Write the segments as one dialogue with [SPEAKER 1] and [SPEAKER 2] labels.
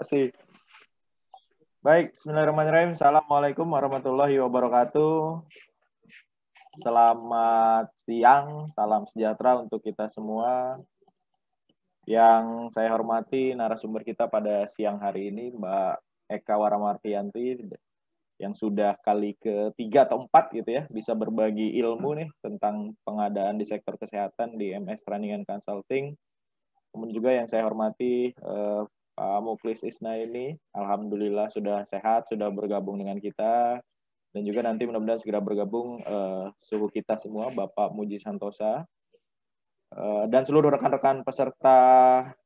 [SPEAKER 1] kasih. Baik, bismillahirrahmanirrahim. Assalamualaikum warahmatullahi wabarakatuh. Selamat siang, salam sejahtera untuk kita semua. Yang saya hormati narasumber kita pada siang hari ini, Mbak Eka Waramartianti, yang sudah kali ketiga atau empat gitu ya, bisa berbagi ilmu nih tentang pengadaan di sektor kesehatan di MS Training and Consulting. Kemudian juga yang saya hormati Pak Muklis Isna ini, alhamdulillah sudah sehat, sudah bergabung dengan kita. Dan juga nanti mudah-mudahan segera bergabung suhu kita semua, Bapak Muji Santosa. Dan seluruh rekan-rekan peserta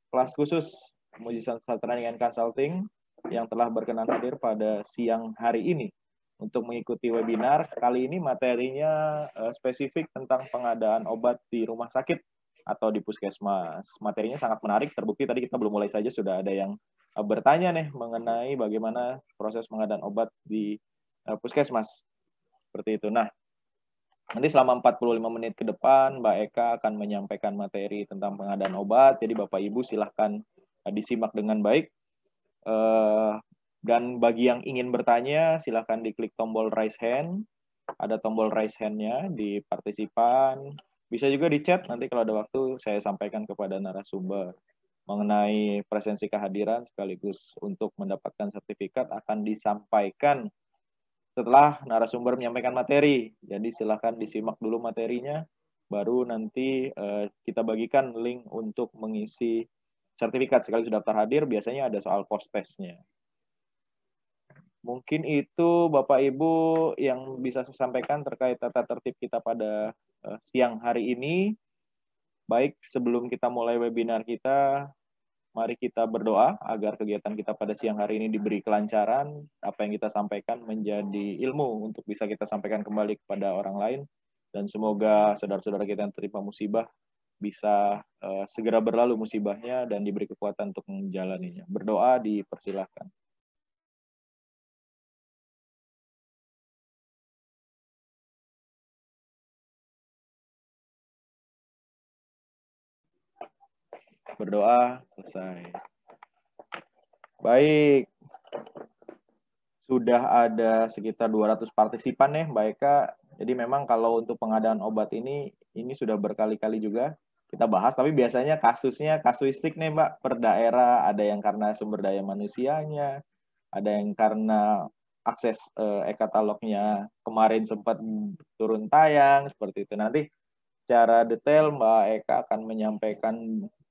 [SPEAKER 1] kelas khusus Muji Santosa Training and Consulting yang telah berkenan hadir pada siang hari ini untuk mengikuti webinar. Kali ini materinya spesifik tentang pengadaan obat di rumah sakit atau di puskesmas. Materinya sangat menarik, terbukti tadi kita belum mulai saja sudah ada yang bertanya nih mengenai bagaimana proses pengadaan obat di puskesmas. Seperti itu. Nah, nanti selama 45 menit ke depan Mbak Eka akan menyampaikan materi tentang pengadaan obat. Jadi Bapak Ibu silahkan disimak dengan baik. Dan bagi yang ingin bertanya, silahkan diklik tombol raise hand. Ada tombol raise hand-nya di partisipan. Bisa juga di chat, nanti kalau ada waktu saya sampaikan kepada narasumber. Mengenai presensi kehadiran sekaligus untuk mendapatkan sertifikat akan disampaikan setelah narasumber menyampaikan materi. Jadi silahkan disimak dulu materinya, baru nanti kita bagikan link untuk mengisi sertifikat sekaligus daftar hadir. Biasanya ada soal post testnya. Mungkin itu Bapak Ibu yang bisa saya sampaikan terkait tata tertib kita pada siang hari ini. Baik, sebelum kita mulai webinar kita, mari kita berdoa agar kegiatan kita pada siang hari ini diberi kelancaran, apa yang kita sampaikan menjadi ilmu untuk bisa kita sampaikan kembali kepada orang lain, dan semoga saudara-saudara kita yang tertimpa musibah bisa segera berlalu musibahnya dan diberi kekuatan untuk menjalaninya. Berdoa dipersilahkan. Berdoa, selesai. Baik. Sudah ada sekitar 200 partisipan nih, Mbak Eka. Jadi memang kalau untuk pengadaan obat ini sudah berkali-kali juga kita bahas, tapi biasanya kasusnya kasuistik nih, Mbak, per daerah. Ada yang karena sumber daya manusianya, ada yang karena akses e-katalognya kemarin sempat turun tayang, seperti itu. Nanti secara detail Mbak Eka akan menyampaikan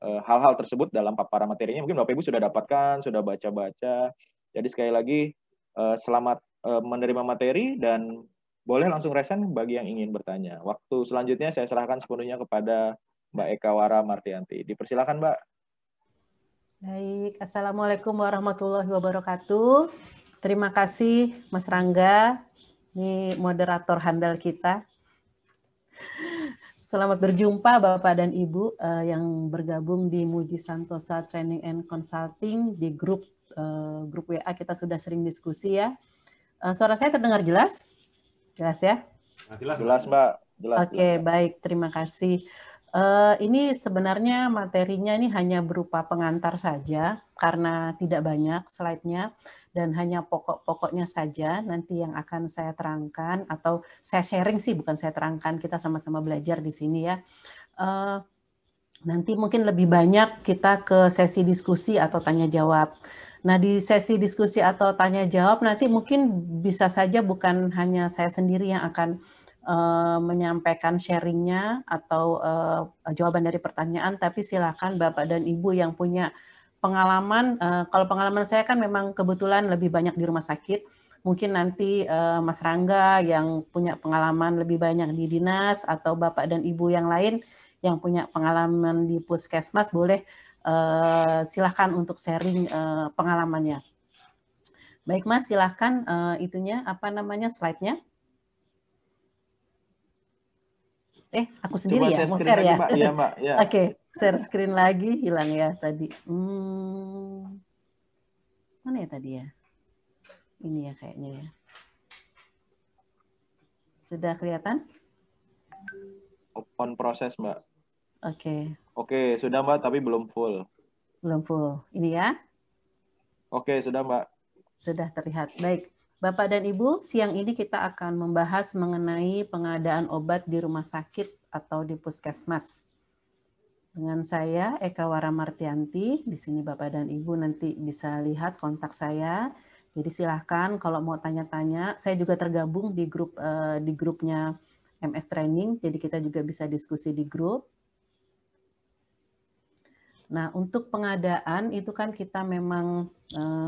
[SPEAKER 1] hal-hal tersebut dalam paparan materinya. Mungkin Bapak Ibu sudah dapatkan, sudah baca-baca. Jadi sekali lagi selamat menerima materi dan boleh langsung resen bagi yang ingin bertanya. Waktu selanjutnya saya serahkan sepenuhnya kepada Mbak Eka Waramartianti. Dipersilakan, Mbak.
[SPEAKER 2] Baik, Assalamualaikum warahmatullahi wabarakatuh. Terima kasih Mas Rangga, ini moderator handal kita. Selamat berjumpa Bapak dan Ibu yang bergabung di Muji Santosa Training and Consulting di grup WA. Kita sudah sering diskusi ya. Suara saya terdengar jelas? Jelas ya?
[SPEAKER 1] Jelas Mbak. Jelas.
[SPEAKER 2] Oke, baik. Terima kasih. Ini sebenarnya materinya ini hanya berupa pengantar saja karena tidak banyak slide-nya dan hanya pokok-pokoknya saja nanti yang akan saya terangkan atau saya sharing sih, bukan saya terangkan, kita sama-sama belajar di sini ya. Nanti mungkin lebih banyak kita ke sesi diskusi atau tanya jawab. Nah, di sesi diskusi atau tanya jawab nanti mungkin bisa saja bukan hanya saya sendiri yang akan menyampaikan sharingnya atau jawaban dari pertanyaan, tapi silakan Bapak dan Ibu yang punya pengalaman. Kalau pengalaman saya kan memang kebetulan lebih banyak di rumah sakit. Mungkin nanti Mas Rangga yang punya pengalaman lebih banyak di dinas atau Bapak dan Ibu yang lain yang punya pengalaman di puskesmas boleh silahkan untuk sharing pengalamannya. Baik Mas, silahkan itunya apa namanya slide-nya. Aku sendiri ya, mau share ya?
[SPEAKER 1] Mbak. Ya, Mbak. Ya.
[SPEAKER 2] Oke, share screen lagi, hilang ya tadi. Mana ya tadi ya? Ini ya kayaknya ya. Sudah kelihatan?
[SPEAKER 1] On proses, Mbak.
[SPEAKER 2] Oke.
[SPEAKER 1] Oke, sudah Mbak, tapi belum full.
[SPEAKER 2] Belum full. Ini ya?
[SPEAKER 1] Oke, sudah Mbak.
[SPEAKER 2] Sudah terlihat. Baik, Bapak dan Ibu, siang ini kita akan membahas mengenai pengadaan obat di rumah sakit atau di puskesmas. Dengan saya, Eka Waramartianti. Di sini Bapak dan Ibu nanti bisa lihat kontak saya. Jadi silahkan kalau mau tanya-tanya. Saya juga tergabung di grupnya MS Training, jadi kita juga bisa diskusi di grup. Nah, untuk pengadaan itu kan kita memang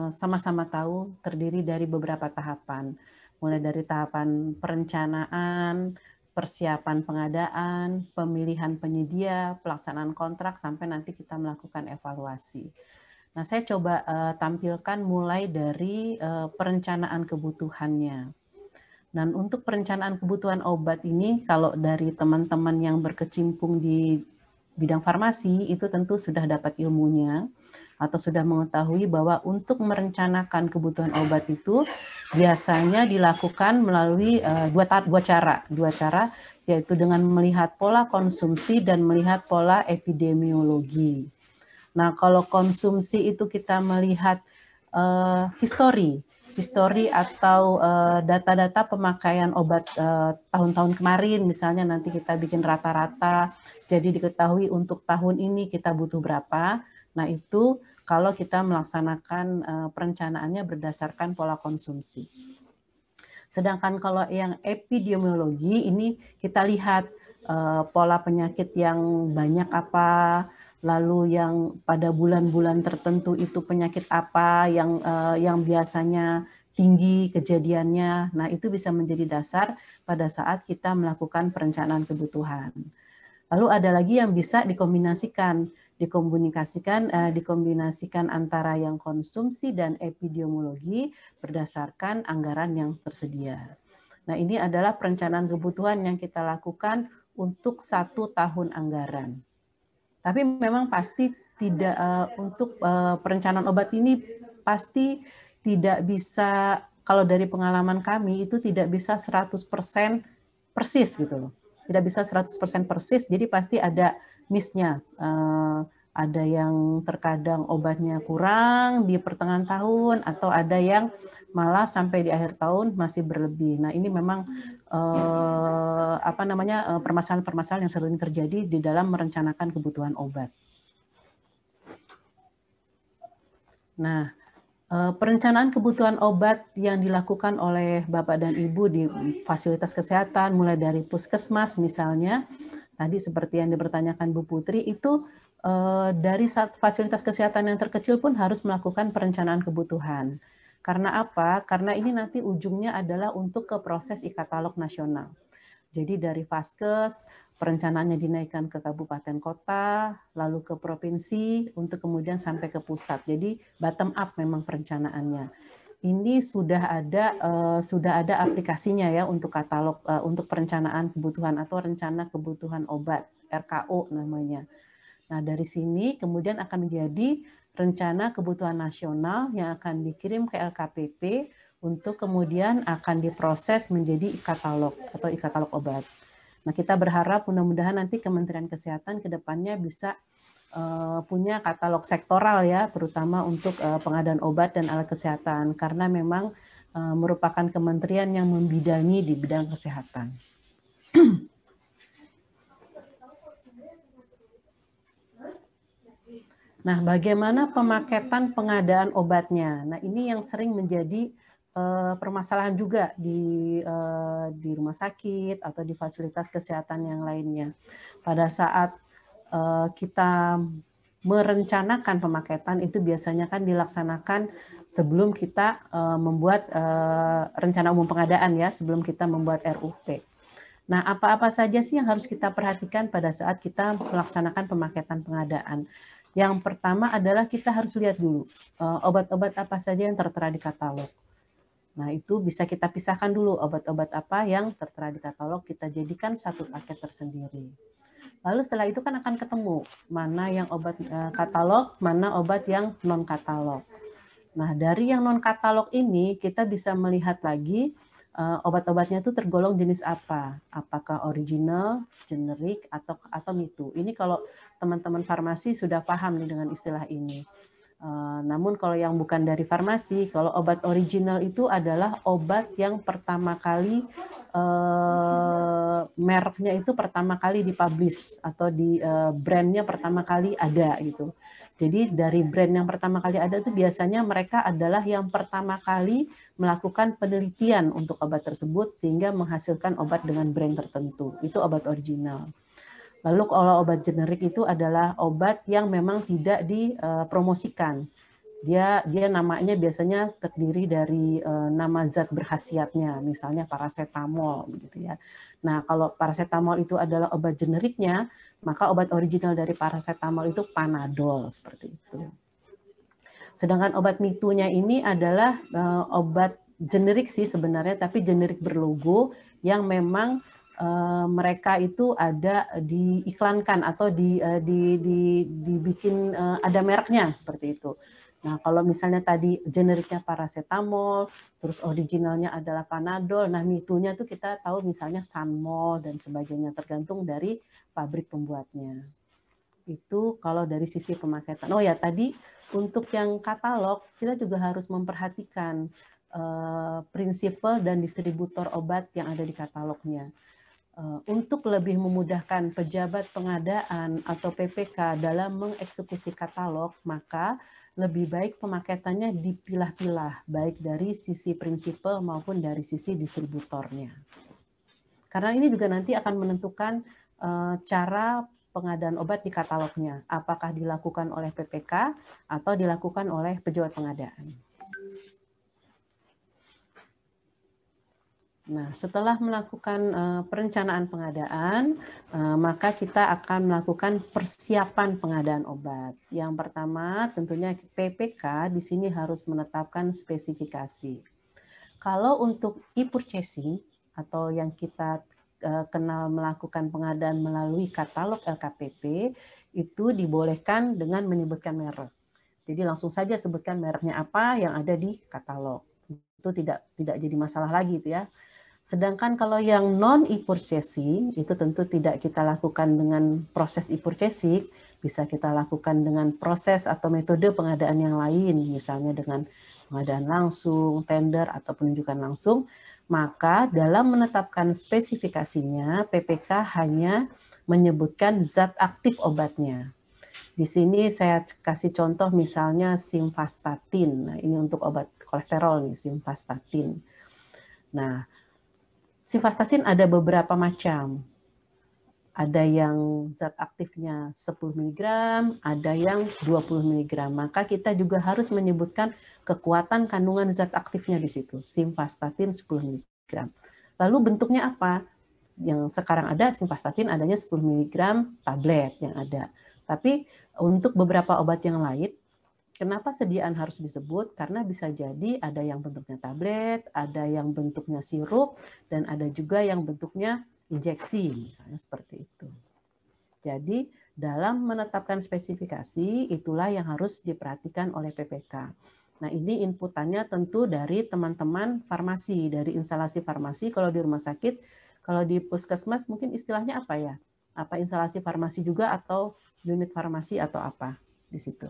[SPEAKER 2] sama-sama tahu terdiri dari beberapa tahapan. Mulai dari tahapan perencanaan, persiapan pengadaan, pemilihan penyedia, pelaksanaan kontrak, sampai nanti kita melakukan evaluasi. Nah, saya coba tampilkan mulai dari perencanaan kebutuhannya. Dan untuk perencanaan kebutuhan obat ini, kalau dari teman-teman yang berkecimpung di bidang farmasi, itu tentu sudah dapat ilmunya atau sudah mengetahui bahwa untuk merencanakan kebutuhan obat itu biasanya dilakukan melalui dua cara, yaitu dengan melihat pola konsumsi dan melihat pola epidemiologi. Nah, kalau konsumsi itu kita melihat histori atau data-data pemakaian obat tahun-tahun kemarin, misalnya nanti kita bikin rata-rata, jadi diketahui untuk tahun ini kita butuh berapa. Nah, itu kalau kita melaksanakan perencanaannya berdasarkan pola konsumsi. Sedangkan kalau yang epidemiologi ini kita lihat pola penyakit yang banyak apa, lalu yang pada bulan-bulan tertentu itu penyakit apa yang biasanya tinggi kejadiannya. Nah, itu bisa menjadi dasar pada saat kita melakukan perencanaan kebutuhan. Lalu ada lagi yang bisa dikombinasikan antara yang konsumsi dan epidemiologi berdasarkan anggaran yang tersedia. Nah, ini adalah perencanaan kebutuhan yang kita lakukan untuk 1 tahun anggaran. Tapi memang pasti tidak untuk perencanaan obat ini pasti tidak bisa, kalau dari pengalaman kami itu tidak bisa 100% persis gitu loh. Tidak bisa 100% persis, jadi pasti ada miss-nya. Ada yang terkadang obatnya kurang di pertengahan tahun, atau ada yang malah sampai di akhir tahun masih berlebih. Nah, ini memang permasalahan-permasalahan yang sering terjadi di dalam merencanakan kebutuhan obat. Nah, perencanaan kebutuhan obat yang dilakukan oleh Bapak dan Ibu di fasilitas kesehatan, mulai dari puskesmas misalnya, tadi seperti yang dipertanyakan Bu Putri, itu dari fasilitas kesehatan yang terkecil pun harus melakukan perencanaan kebutuhan. Karena apa? Karena ini nanti ujungnya adalah untuk ke proses e-katalog nasional. Jadi dari Vaskes, perencanaannya dinaikkan ke kabupaten kota, lalu ke provinsi, untuk kemudian sampai ke pusat. Jadi bottom up memang perencanaannya. Ini sudah ada aplikasinya ya untuk katalog, untuk perencanaan kebutuhan atau rencana kebutuhan obat, RKO namanya. Nah, dari sini kemudian akan menjadi rencana kebutuhan nasional yang akan dikirim ke LKPP untuk kemudian akan diproses menjadi e-katalog atau e-katalog obat. Nah, kita berharap mudah-mudahan nanti Kementerian Kesehatan ke depannya bisa punya katalog sektoral ya, terutama untuk pengadaan obat dan alat kesehatan, karena memang merupakan kementerian yang membidangi di bidang kesehatan. Nah, bagaimana pemaketan pengadaan obatnya? Nah, ini yang sering menjadi permasalahan juga di rumah sakit atau di fasilitas kesehatan yang lainnya. Pada saat kita merencanakan pemaketan itu biasanya kan dilaksanakan sebelum kita membuat rencana umum pengadaan ya, sebelum kita membuat RUP. Nah, apa-apa saja sih yang harus kita perhatikan pada saat kita melaksanakan pemaketan pengadaan? Yang pertama adalah kita harus lihat dulu obat-obat apa saja yang tertera di katalog. Nah, itu bisa kita pisahkan dulu obat-obat apa yang tertera di katalog, kita jadikan satu paket tersendiri. Lalu setelah itu kan akan ketemu mana yang obat katalog, mana obat yang non-katalog. Nah, dari yang non-katalog ini kita bisa melihat lagi obat-obatnya itu tergolong jenis apa? Apakah original, generik, atau mitu. Ini kalau teman-teman farmasi sudah paham nih dengan istilah ini. Namun kalau yang bukan dari farmasi, kalau obat original itu adalah obat yang pertama kali mereknya itu pertama kali dipublish atau di brandnya pertama kali ada gitu. Jadi dari brand yang pertama kali ada itu biasanya mereka adalah yang pertama kali melakukan penelitian untuk obat tersebut sehingga menghasilkan obat dengan brand tertentu. Itu obat original. Lalu kalau obat generik itu adalah obat yang memang tidak dipromosikan. Dia namanya biasanya terdiri dari nama zat berkhasiatnya, misalnya paracetamol gitu ya. Nah, kalau paracetamol itu adalah obat generiknya, maka obat original dari paracetamol itu Panadol seperti itu. Sedangkan obat mitunya ini adalah obat generik sih sebenarnya, tapi generik berlogo yang memang mereka itu ada diiklankan atau dibikin ada mereknya seperti itu. Nah, kalau misalnya tadi generiknya paracetamol, terus originalnya adalah Panadol, nah mitunya tuh kita tahu misalnya Sanmol dan sebagainya, tergantung dari pabrik pembuatnya. Itu kalau dari sisi pemaketan. Oh ya, tadi untuk yang katalog, kita juga harus memperhatikan prinsipal dan distributor obat yang ada di katalognya. Untuk lebih memudahkan pejabat pengadaan atau PPK dalam mengeksekusi katalog, maka lebih baik pemaketannya dipilah-pilah, baik dari sisi prinsipal maupun dari sisi distributornya. Karena ini juga nanti akan menentukan cara pengadaan obat di katalognya, apakah dilakukan oleh PPK atau dilakukan oleh pejabat pengadaan. Nah, setelah melakukan perencanaan pengadaan, maka kita akan melakukan persiapan pengadaan obat. Yang pertama, tentunya PPK di sini harus menetapkan spesifikasi. Kalau untuk e-purchasing atau yang kita kenal melakukan pengadaan melalui katalog LKPP, itu dibolehkan dengan menyebutkan merek. Jadi langsung saja sebutkan mereknya apa yang ada di katalog. Itu tidak jadi masalah lagi itu ya. Sedangkan kalau yang non e-purchasing, itu tentu tidak kita lakukan dengan proses e-purchasing, bisa kita lakukan dengan proses atau metode pengadaan yang lain, misalnya dengan pengadaan langsung, tender, atau penunjukan langsung, maka dalam menetapkan spesifikasinya, PPK hanya menyebutkan zat aktif obatnya. Di sini saya kasih contoh misalnya simvastatin. Nah, ini untuk obat kolesterol nih, simvastatin. Nah, simvastatin ada beberapa macam. Ada yang zat aktifnya 10 mg, ada yang 20 mg. Maka kita juga harus menyebutkan kekuatan kandungan zat aktifnya di situ. Simvastatin 10 mg. Lalu bentuknya apa? Yang sekarang ada simvastatin adanya 10 mg tablet yang ada. Tapi untuk beberapa obat yang lain, kenapa sediaan harus disebut? Karena bisa jadi ada yang bentuknya tablet, ada yang bentuknya sirup, dan ada juga yang bentuknya injeksi, misalnya seperti itu. Jadi dalam menetapkan spesifikasi, itulah yang harus diperhatikan oleh PPK. Nah, ini inputannya tentu dari teman-teman farmasi, dari instalasi farmasi. Kalau di rumah sakit, kalau di puskesmas mungkin istilahnya apa ya? Apa instalasi farmasi juga atau unit farmasi atau apa di situ?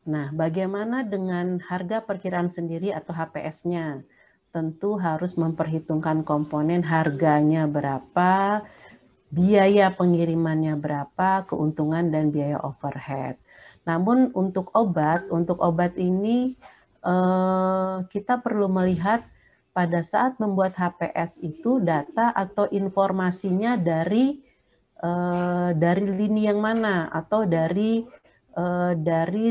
[SPEAKER 2] Nah, bagaimana dengan harga perkiraan sendiri atau HPS-nya? Tentu harus memperhitungkan komponen harganya berapa, biaya pengirimannya berapa, keuntungan dan biaya overhead. Namun untuk obat ini kita perlu melihat pada saat membuat HPS itu data atau informasinya dari lini yang mana atau dari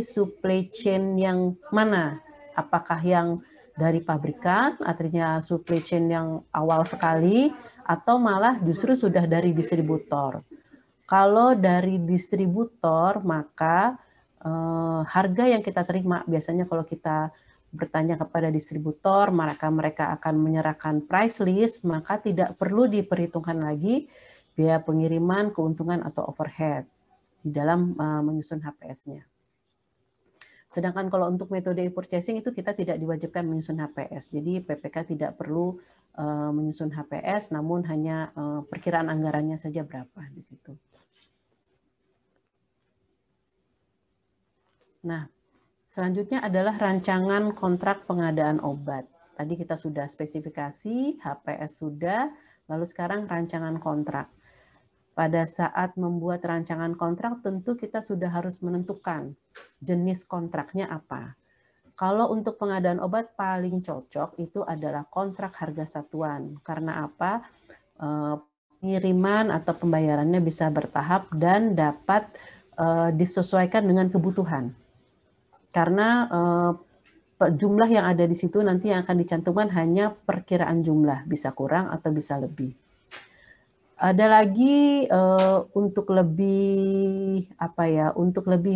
[SPEAKER 2] supply chain yang mana? Apakah yang dari pabrikan, artinya supply chain yang awal sekali, atau malah justru sudah dari distributor? Kalau dari distributor, maka harga yang kita terima, biasanya kalau kita bertanya kepada distributor, mereka akan menyerahkan price list, maka tidak perlu diperhitungkan lagi biaya pengiriman, keuntungan, atau overhead di dalam menyusun HPS-nya. Sedangkan kalau untuk metode e-purchasing itu kita tidak diwajibkan menyusun HPS. Jadi PPK tidak perlu menyusun HPS, namun hanya perkiraan anggarannya saja berapa di situ. Nah, selanjutnya adalah rancangan kontrak pengadaan obat. Tadi kita sudah spesifikasi, HPS sudah, lalu sekarang rancangan kontrak. Pada saat membuat rancangan kontrak tentu kita sudah harus menentukan jenis kontraknya apa. Kalau untuk pengadaan obat paling cocok itu adalah kontrak harga satuan. Karena apa? Pengiriman atau pembayarannya bisa bertahap dan dapat disesuaikan dengan kebutuhan. Karena jumlah yang ada di situ nanti yang akan dicantumkan hanya perkiraan jumlah, bisa kurang atau bisa lebih. Ada lagi untuk lebih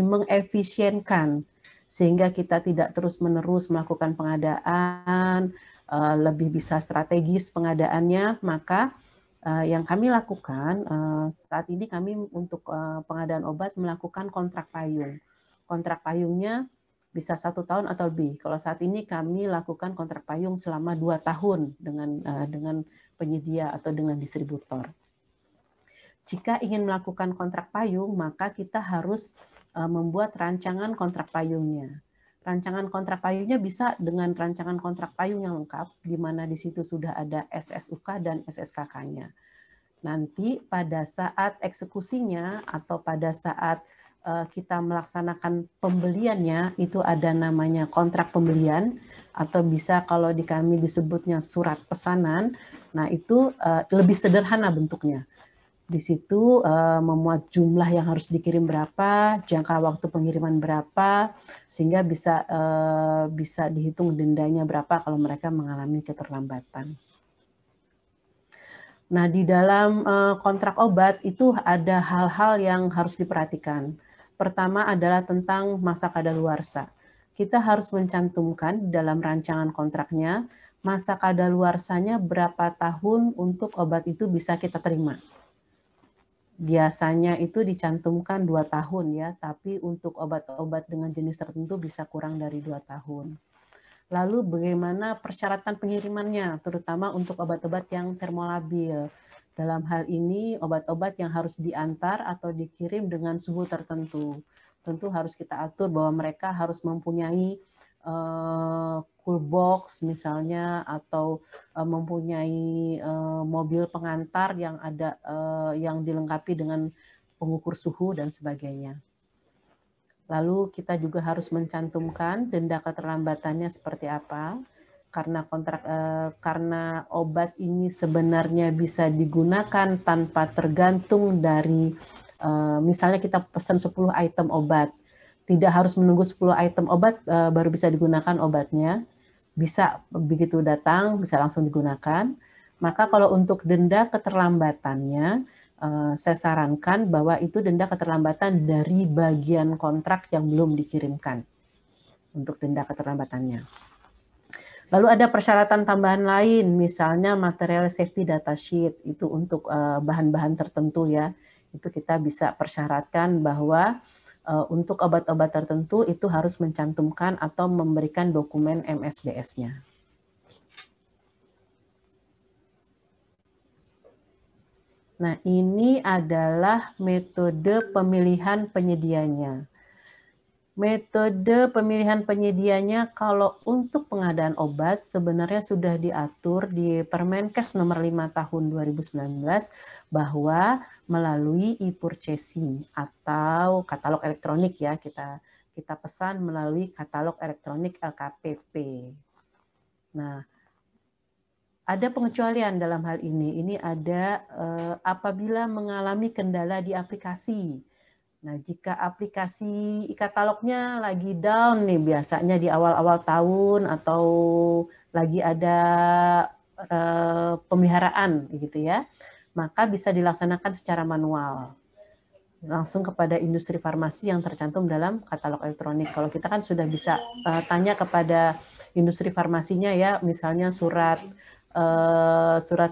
[SPEAKER 2] mengefisienkan sehingga kita tidak terus-menerus melakukan pengadaan, lebih bisa strategis pengadaannya, maka yang kami lakukan saat ini kami untuk pengadaan obat melakukan kontrak payung. Kontrak payungnya bisa 1 tahun atau lebih. Kalau saat ini kami lakukan kontrak payung selama 2 tahun dengan penyedia atau dengan distributor. Jika ingin melakukan kontrak payung, maka kita harus membuat rancangan kontrak payungnya. Rancangan kontrak payungnya bisa dengan rancangan kontrak payung yang lengkap, di mana di situ sudah ada SSUK dan SSKK-nya. Nanti pada saat eksekusinya atau pada saat kita melaksanakan pembeliannya, itu ada namanya kontrak pembelian, atau bisa kalau di kami disebutnya surat pesanan. Nah, itu lebih sederhana bentuknya. Di situ memuat jumlah yang harus dikirim berapa, jangka waktu pengiriman berapa, sehingga bisa dihitung dendanya berapa kalau mereka mengalami keterlambatan. Nah, di dalam kontrak obat itu ada hal-hal yang harus diperhatikan. Pertama adalah tentang masa kadaluarsa. Kita harus mencantumkan dalam rancangan kontraknya masa kadaluarsanya berapa tahun untuk obat itu bisa kita terima. Biasanya itu dicantumkan 2 tahun ya, tapi untuk obat-obat dengan jenis tertentu bisa kurang dari 2 tahun. Lalu bagaimana persyaratan pengirimannya, terutama untuk obat-obat yang termolabil. Dalam hal ini, obat-obat yang harus diantar atau dikirim dengan suhu tertentu. Tentu harus kita atur bahwa mereka harus mempunyai cool box misalnya, atau mempunyai mobil pengantar yang ada yang dilengkapi dengan pengukur suhu dan sebagainya. Lalu kita juga harus mencantumkan denda keterlambatannya seperti apa, karena obat ini sebenarnya bisa digunakan tanpa tergantung dari misalnya kita pesan 10 item obat, tidak harus menunggu 10 item obat baru bisa digunakan obatnya, bisa begitu datang bisa langsung digunakan. Maka kalau untuk denda keterlambatannya, saya sarankan bahwa itu denda keterlambatan dari bagian kontrak yang belum dikirimkan untuk denda keterlambatannya. Lalu ada persyaratan tambahan lain, misalnya material safety data sheet, itu untuk bahan-bahan tertentu ya, itu kita bisa persyaratkan bahwa untuk obat-obat tertentu itu harus mencantumkan atau memberikan dokumen MSDS-nya. Nah, ini adalah metode pemilihan penyedianya. Metode pemilihan penyedianya kalau untuk pengadaan obat sebenarnya sudah diatur di Permenkes nomor 5 tahun 2019 bahwa melalui e-purchasing atau katalog elektronik ya, kita pesan melalui katalog elektronik LKPP. Nah, ada pengecualian dalam hal ini. Ini ada apabila mengalami kendala di aplikasi. Nah, jika aplikasi e-katalognya lagi down nih, biasanya di awal-awal tahun atau lagi ada pemeliharaan gitu ya, maka bisa dilaksanakan secara manual. Langsung kepada industri farmasi yang tercantum dalam katalog elektronik. Kalau kita kan sudah bisa tanya kepada industri farmasinya ya, misalnya surat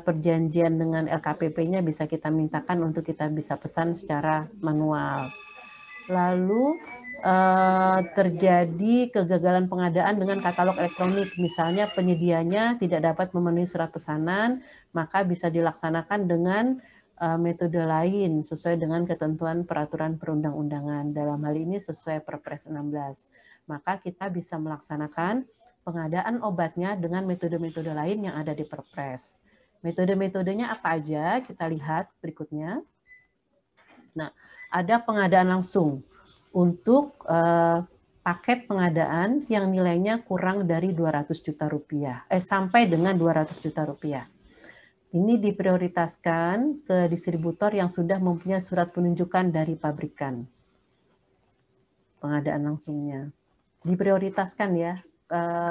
[SPEAKER 2] perjanjian dengan LKPP-nya bisa kita mintakan untuk kita bisa pesan secara manual. Lalu terjadi kegagalan pengadaan dengan katalog elektronik, misalnya penyedianya tidak dapat memenuhi surat pesanan, maka bisa dilaksanakan dengan metode lain sesuai dengan ketentuan peraturan perundang-undangan. Dalam hal ini sesuai Perpres 16. Maka kita bisa melaksanakan pengadaan obatnya dengan metode-metode lain yang ada di Perpres. Metode-metodenya apa aja? Kita lihat berikutnya. Nah, ada pengadaan langsung untuk paket pengadaan yang nilainya kurang dari 200 juta rupiah, sampai dengan 200 juta rupiah. Ini diprioritaskan ke distributor yang sudah mempunyai surat penunjukan dari pabrikan. Pengadaan langsungnya. Diprioritaskan ya.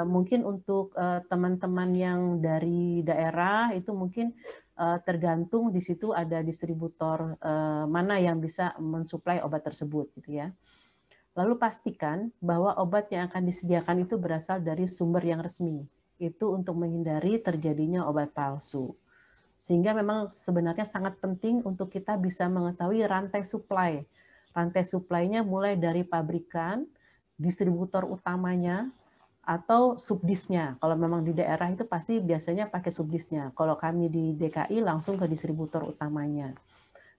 [SPEAKER 2] Mungkin untuk teman-teman yang dari daerah itu mungkin tergantung di situ ada distributor mana yang bisa mensuplai obat tersebut gitu ya. Lalu pastikan bahwa obat yang akan disediakan itu berasal dari sumber yang resmi. Itu untuk menghindari terjadinya obat palsu. Sehingga memang sebenarnya sangat penting untuk kita bisa mengetahui rantai supply. Rantai supply-nya mulai dari pabrikan, distributor utamanya, atau subdisnya. Kalau memang di daerah itu pasti biasanya pakai subdisnya. Kalau kami di DKI langsung ke distributor utamanya.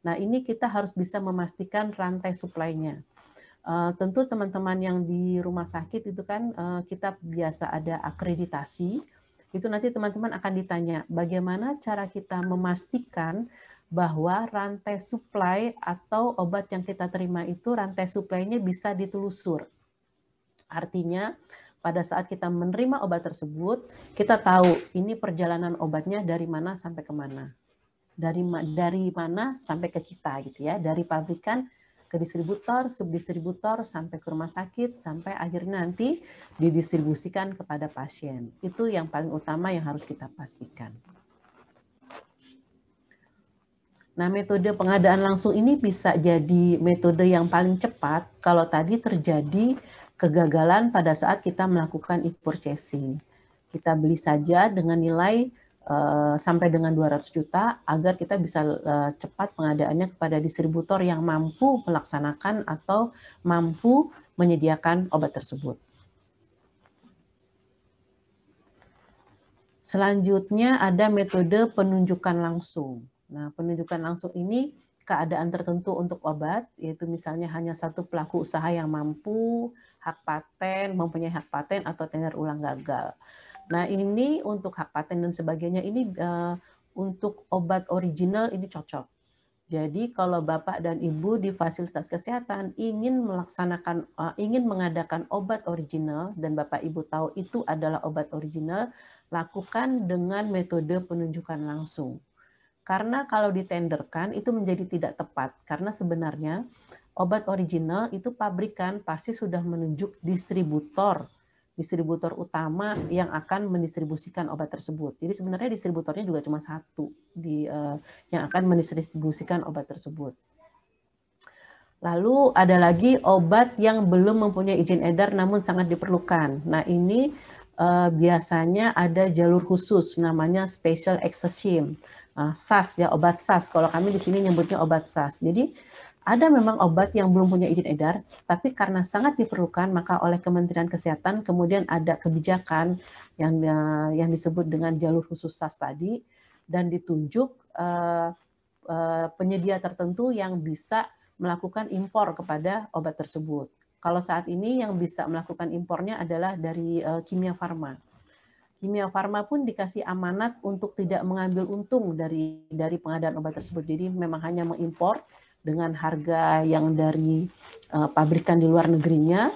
[SPEAKER 2] Nah, ini kita harus bisa memastikan rantai supply-nya. Tentu teman-teman yang di rumah sakit itu kan kita biasa ada akreditasi. Itu nanti teman-teman akan ditanya bagaimana cara kita memastikan bahwa rantai supply atau obat yang kita terima itu rantai supply-nya bisa ditelusur. Artinya pada saat kita menerima obat tersebut, kita tahu ini perjalanan obatnya dari mana sampai ke mana. Dari mana sampai ke kita gitu ya, dari pabrikan ke distributor, subdistributor, sampai ke rumah sakit, sampai akhirnya nanti didistribusikan kepada pasien. Itu yang paling utama yang harus kita pastikan. Nah, metode pengadaan langsung ini bisa jadi metode yang paling cepat kalau tadi terjadi kegagalan pada saat kita melakukan e-purchasing. Kita beli saja dengan nilai sampai dengan 200 juta agar kita bisa cepat pengadaannya kepada distributor yang mampu melaksanakan atau mampu menyediakan obat tersebut. Selanjutnya ada metode penunjukan langsung. Nah, penunjukan langsung ini keadaan tertentu untuk obat, yaitu misalnya hanya satu pelaku usaha yang mampu, mempunyai hak paten atau tender ulang gagal. Nah, ini untuk hak paten dan sebagainya ini untuk obat original ini cocok. Jadi kalau Bapak dan Ibu di fasilitas kesehatan ingin mengadakan obat original dan Bapak Ibu tahu itu adalah obat original, lakukan dengan metode penunjukan langsung. Karena kalau ditenderkan itu menjadi tidak tepat karena sebenarnya obat original itu pabrikan pasti sudah menunjuk distributor utama yang akan mendistribusikan obat tersebut. Jadi sebenarnya distributornya juga cuma satu yang akan mendistribusikan obat tersebut. Lalu ada lagi obat yang belum mempunyai izin edar namun sangat diperlukan. Nah, ini biasanya ada jalur khusus namanya special exception. SAS ya, obat SAS. Kalau kami di sini nyebutnya obat SAS. Jadi ada memang obat yang belum punya izin edar, tapi karena sangat diperlukan, maka oleh Kementerian Kesehatan kemudian ada kebijakan yang disebut dengan jalur khusus SAS tadi, dan ditunjuk penyedia tertentu yang bisa melakukan impor kepada obat tersebut. Kalau saat ini yang bisa melakukan impornya adalah dari Kimia Farma. Kimia Farma pun dikasih amanat untuk tidak mengambil untung dari pengadaan obat tersebut. Jadi memang hanya mengimpor dengan harga yang dari pabrikan di luar negerinya,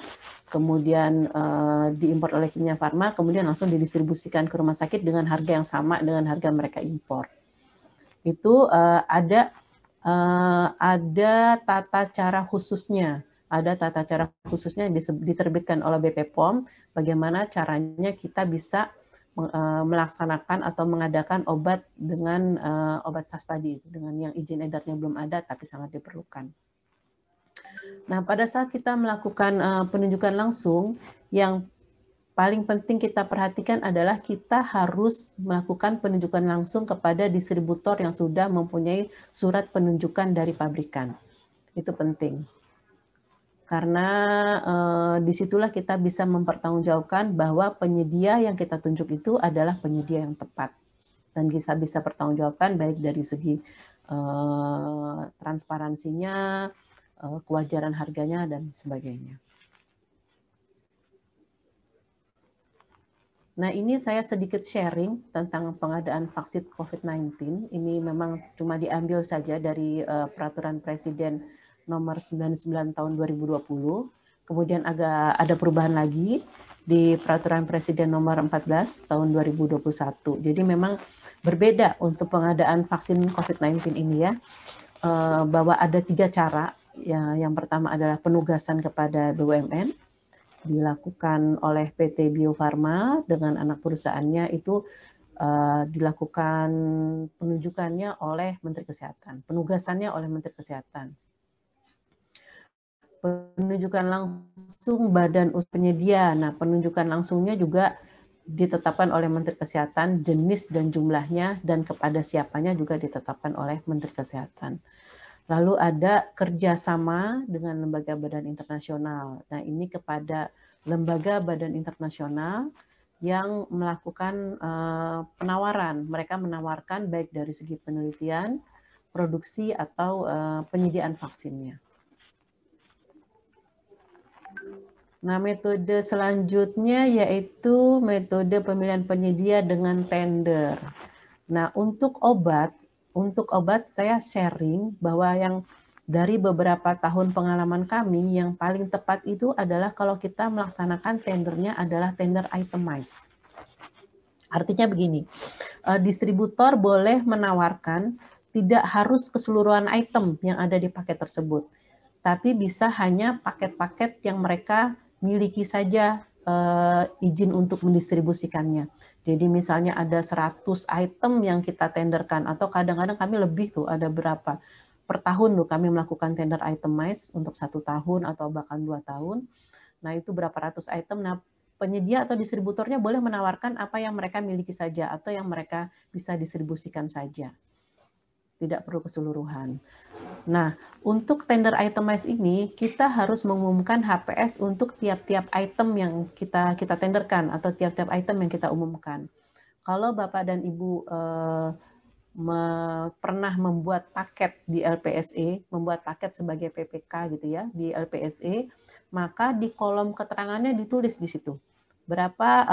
[SPEAKER 2] kemudian diimpor oleh Kimia Farma, kemudian langsung didistribusikan ke rumah sakit dengan harga yang sama dengan harga mereka impor. Itu ada tata cara khususnya. Ada tata cara khususnya yang diterbitkan oleh BP POM, bagaimana caranya kita bisa melaksanakan atau mengadakan obat dengan obat SAS tadi, dengan yang izin edarnya belum ada tapi sangat diperlukan. Nah, pada saat kita melakukan penunjukan langsung, yang paling penting kita perhatikan adalah kita harus melakukan penunjukan langsung kepada distributor yang sudah mempunyai surat penunjukan dari pabrikan. Itu penting. Karena disitulah kita bisa mempertanggungjawabkan bahwa penyedia yang kita tunjuk itu adalah penyedia yang tepat. Dan bisa bertanggungjawabkan baik dari segi transparansinya, kewajaran harganya, dan sebagainya. Nah, ini saya sedikit sharing tentang pengadaan vaksin COVID-19. Ini memang cuma diambil saja dari Peraturan Presiden nomor 99 tahun 2020. Kemudian agak ada perubahan lagi di Peraturan Presiden nomor 14 tahun 2021. Jadi memang berbeda untuk pengadaan vaksin COVID-19 ini ya. Bahwa ada 3 cara. Ya, yang pertama adalah penugasan kepada BUMN, dilakukan oleh PT Bio Farma dengan anak perusahaannya, itu dilakukan penunjukannya oleh Menteri Kesehatan, penugasannya oleh Menteri Kesehatan. Penunjukan langsung badan usaha penyedia. Nah, penunjukan langsungnya juga ditetapkan oleh Menteri Kesehatan, jenis dan jumlahnya dan kepada siapanya juga ditetapkan oleh Menteri Kesehatan. Lalu ada kerjasama dengan lembaga badan internasional. Nah, ini kepada lembaga badan internasional yang melakukan penawaran. Mereka menawarkan baik dari segi penelitian, produksi, atau penyediaan vaksinnya. Nah, metode selanjutnya yaitu metode pemilihan penyedia dengan tender. Nah, untuk obat saya sharing bahwa yang dari beberapa tahun pengalaman kami yang paling tepat itu adalah kalau kita melaksanakan tendernya adalah tender itemized. Artinya begini, distributor boleh menawarkan tidak harus keseluruhan item yang ada di paket tersebut, tapi bisa hanya paket-paket yang mereka miliki saja izin untuk mendistribusikannya. Jadi misalnya ada 100 item yang kita tenderkan, atau kadang-kadang kami lebih tuh, ada berapa per tahun tuh kami melakukan tender itemized untuk 1 tahun atau bahkan 2 tahun. Nah, itu berapa ratus item. Nah, penyedia atau distributornya boleh menawarkan apa yang mereka miliki saja atau yang mereka bisa distribusikan saja. Tidak perlu keseluruhan. Nah, untuk tender itemized ini kita harus mengumumkan HPS untuk tiap-tiap item yang kita tenderkan atau tiap-tiap item yang kita umumkan. Kalau Bapak dan Ibu pernah membuat paket di LPSE, membuat paket sebagai PPK gitu ya di LPSE, maka di kolom keterangannya ditulis di situ berapa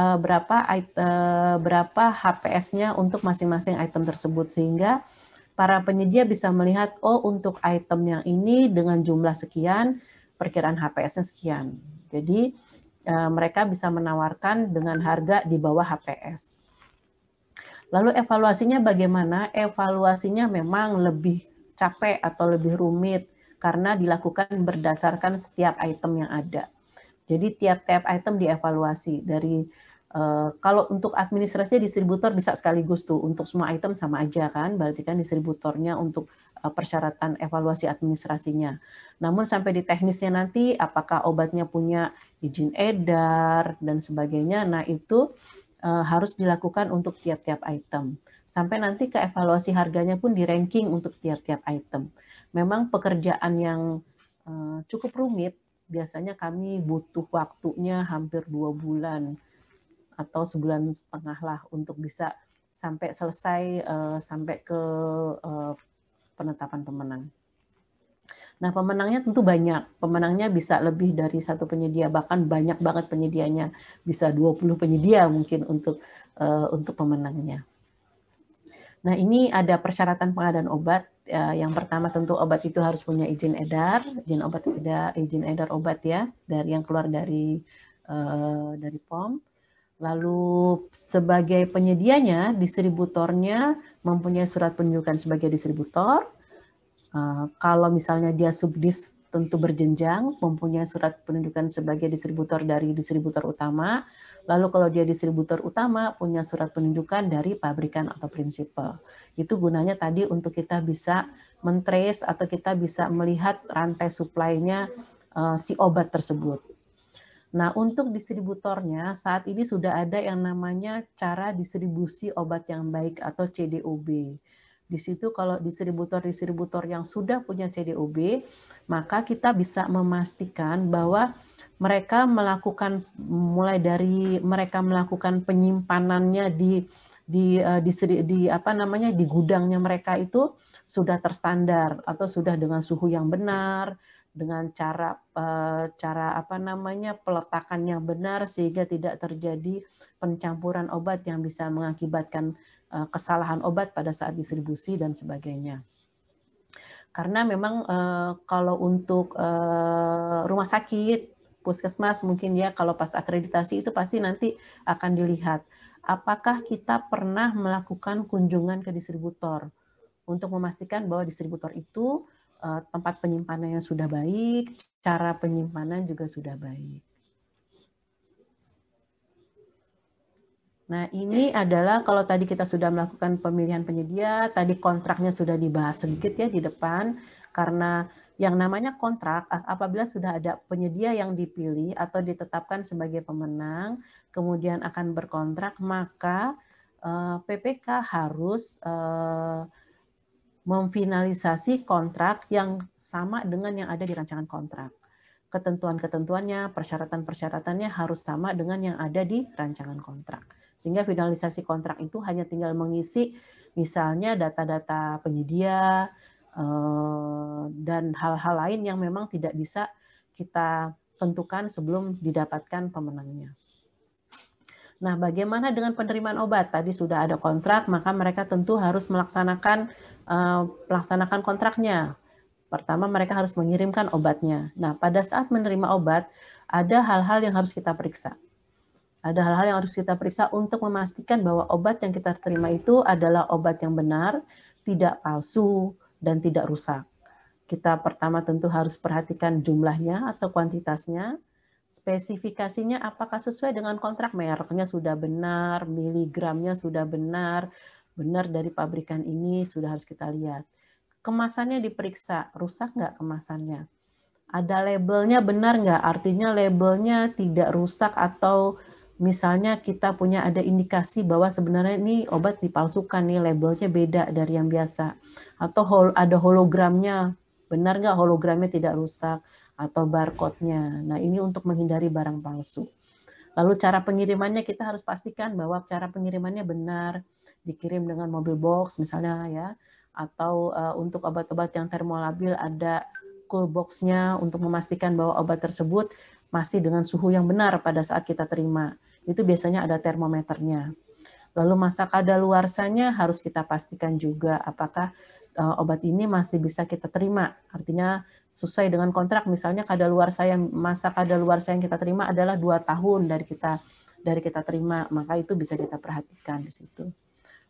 [SPEAKER 2] HPS-nya untuk masing-masing item tersebut, sehingga para penyedia bisa melihat, oh untuk item yang ini dengan jumlah sekian, perkiraan HPS-nya sekian. Jadi mereka bisa menawarkan dengan harga di bawah HPS. Lalu evaluasinya bagaimana? Evaluasinya memang lebih capek atau lebih rumit karena dilakukan berdasarkan setiap item yang ada. Jadi tiap-tiap item dievaluasi dari kalau untuk administrasinya distributor bisa sekaligus tuh untuk semua item sama aja kan, berarti kan distributornya untuk persyaratan evaluasi administrasinya. Namun sampai di teknisnya nanti apakah obatnya punya izin edar dan sebagainya, nah itu harus dilakukan untuk tiap-tiap item. Sampai nanti ke evaluasi harganya pun di ranking untuk tiap-tiap item. Memang pekerjaan yang cukup rumit, biasanya kami butuh waktunya hampir 2 bulan atau 1,5 bulan lah untuk bisa sampai selesai sampai ke penetapan pemenang. Nah, pemenangnya tentu banyak. Pemenangnya bisa lebih dari 1 penyedia, bahkan banyak banget penyedianya. Bisa 20 penyedia mungkin untuk pemenangnya. Nah, ini ada persyaratan pengadaan obat. Yang pertama tentu obat itu harus punya izin edar, izin edar obat ya, dari yang keluar dari POM. Lalu sebagai penyedianya, distributornya mempunyai surat penunjukan sebagai distributor. Kalau misalnya dia subdis tentu berjenjang, mempunyai surat penunjukan sebagai distributor dari distributor utama. Lalu kalau dia distributor utama, punya surat penunjukan dari pabrikan atau prinsipal. Itu gunanya tadi untuk kita bisa men-trace atau kita bisa melihat rantai supply-nya si obat tersebut. Nah, untuk distributornya saat ini sudah ada yang namanya cara distribusi obat yang baik atau CDOB. Di situ kalau distributor yang sudah punya CDOB, maka kita bisa memastikan bahwa mereka melakukan penyimpanannya di gudangnya mereka itu sudah terstandar atau sudah dengan suhu yang benar, dengan cara apa namanya peletakan yang benar sehingga tidak terjadi pencampuran obat yang bisa mengakibatkan kesalahan obat pada saat distribusi dan sebagainya. Karena memang kalau untuk rumah sakit, puskesmas mungkin ya kalau pas akreditasi itu pasti nanti akan dilihat apakah kita pernah melakukan kunjungan ke distributor untuk memastikan bahwa distributor itu tempat penyimpanannya sudah baik, cara penyimpanan juga sudah baik. Nah, ini adalah kalau tadi kita sudah melakukan pemilihan penyedia, tadi kontraknya sudah dibahas sedikit ya di depan, karena yang namanya kontrak, apabila sudah ada penyedia yang dipilih atau ditetapkan sebagai pemenang, kemudian akan berkontrak, maka PPK harus memfinalisasi kontrak yang sama dengan yang ada di rancangan kontrak. Ketentuan-ketentuannya, persyaratan-persyaratannya harus sama dengan yang ada di rancangan kontrak. Sehingga finalisasi kontrak itu hanya tinggal mengisi misalnya data-data penyedia dan hal-hal lain yang memang tidak bisa kita tentukan sebelum didapatkan pemenangnya. Nah, bagaimana dengan penerimaan obat? Tadi sudah ada kontrak, maka mereka tentu harus melaksanakan kontraknya. Pertama, mereka harus mengirimkan obatnya. Nah, pada saat menerima obat, ada hal-hal yang harus kita periksa. Ada hal-hal yang harus kita periksa untuk memastikan bahwa obat yang kita terima itu adalah obat yang benar, tidak palsu, dan tidak rusak. Kita pertama tentu harus perhatikan jumlahnya atau kuantitasnya, spesifikasinya apakah sesuai dengan kontrak, mereknya sudah benar, miligramnya sudah benar dari pabrikan ini sudah harus kita lihat. Kemasannya diperiksa, rusak nggak kemasannya? Ada labelnya benar nggak? Artinya labelnya tidak rusak atau misalnya kita punya ada indikasi bahwa sebenarnya ini obat dipalsukan nih, labelnya beda dari yang biasa. Atau ada hologramnya, benar nggak hologramnya tidak rusak? Atau barcode-nya. Nah, ini untuk menghindari barang palsu. Lalu cara pengirimannya kita harus pastikan bahwa cara pengirimannya benar, dikirim dengan mobil box misalnya ya, atau untuk obat-obat yang termolabil ada cool box-nya untuk memastikan bahwa obat tersebut masih dengan suhu yang benar pada saat kita terima. Itu biasanya ada termometernya. Lalu masa kadaluarsanya harus kita pastikan juga apakah obat ini masih bisa kita terima. Artinya sesuai dengan kontrak, misalnya masa kadaluarsa yang kita terima adalah 2 tahun dari kita terima, maka itu bisa kita perhatikan di situ.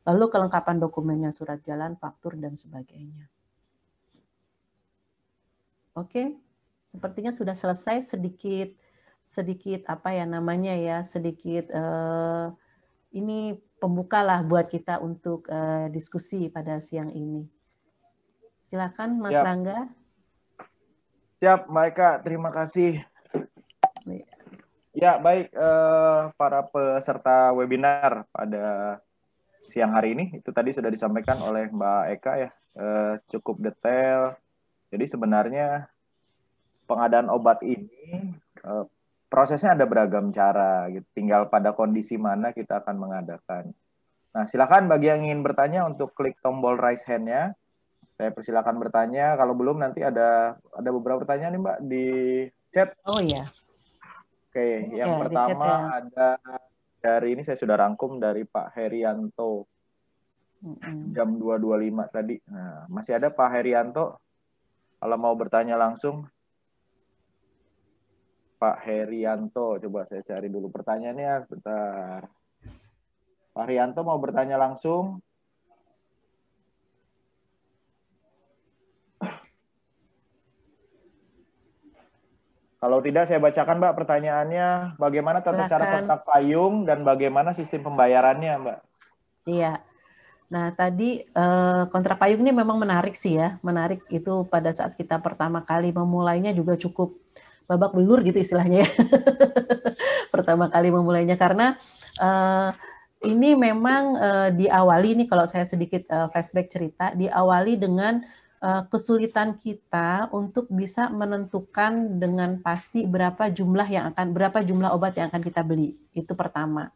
[SPEAKER 2] Lalu kelengkapan dokumennya, surat jalan, faktur, dan sebagainya. Oke, sepertinya sudah selesai sedikit apa ya namanya ya, sedikit ini pembuka lah buat kita untuk diskusi pada siang ini. Silakan Mas Rangga.
[SPEAKER 1] Siap, Mbak Eka, terima kasih. Ya, baik para peserta webinar pada siang hari ini, itu tadi sudah disampaikan oleh Mbak Eka ya, cukup detail. Jadi sebenarnya pengadaan obat ini prosesnya ada beragam cara, gitu. Tinggal pada kondisi mana kita akan mengadakan. Nah, silakan bagi yang ingin bertanya untuk klik tombol raise hand-nya. Saya persilakan bertanya. Kalau belum nanti ada beberapa pertanyaan nih Mbak di chat.
[SPEAKER 2] Oh iya.
[SPEAKER 1] Oke, yang pertama ya. Ada dari ini saya sudah rangkum dari Pak Herianto. Jam 2.25 tadi. Nah, masih ada Pak Herianto. Kalau mau bertanya langsung. Pak Herianto, coba saya cari dulu pertanyaannya. Bentar. Pak Herianto mau bertanya langsung. Kalau tidak saya bacakan Mbak pertanyaannya, bagaimana tata cara kontrak payung dan bagaimana sistem pembayarannya Mbak?
[SPEAKER 2] Iya, nah tadi kontrak payung ini memang menarik sih ya, menarik itu pada saat kita pertama kali memulainya juga cukup babak belur gitu istilahnya ya. Pertama kali memulainya karena ini memang diawali nih kalau saya sedikit flashback cerita, diawali dengan kesulitan kita untuk bisa menentukan dengan pasti berapa jumlah obat yang akan kita beli. Itu pertama.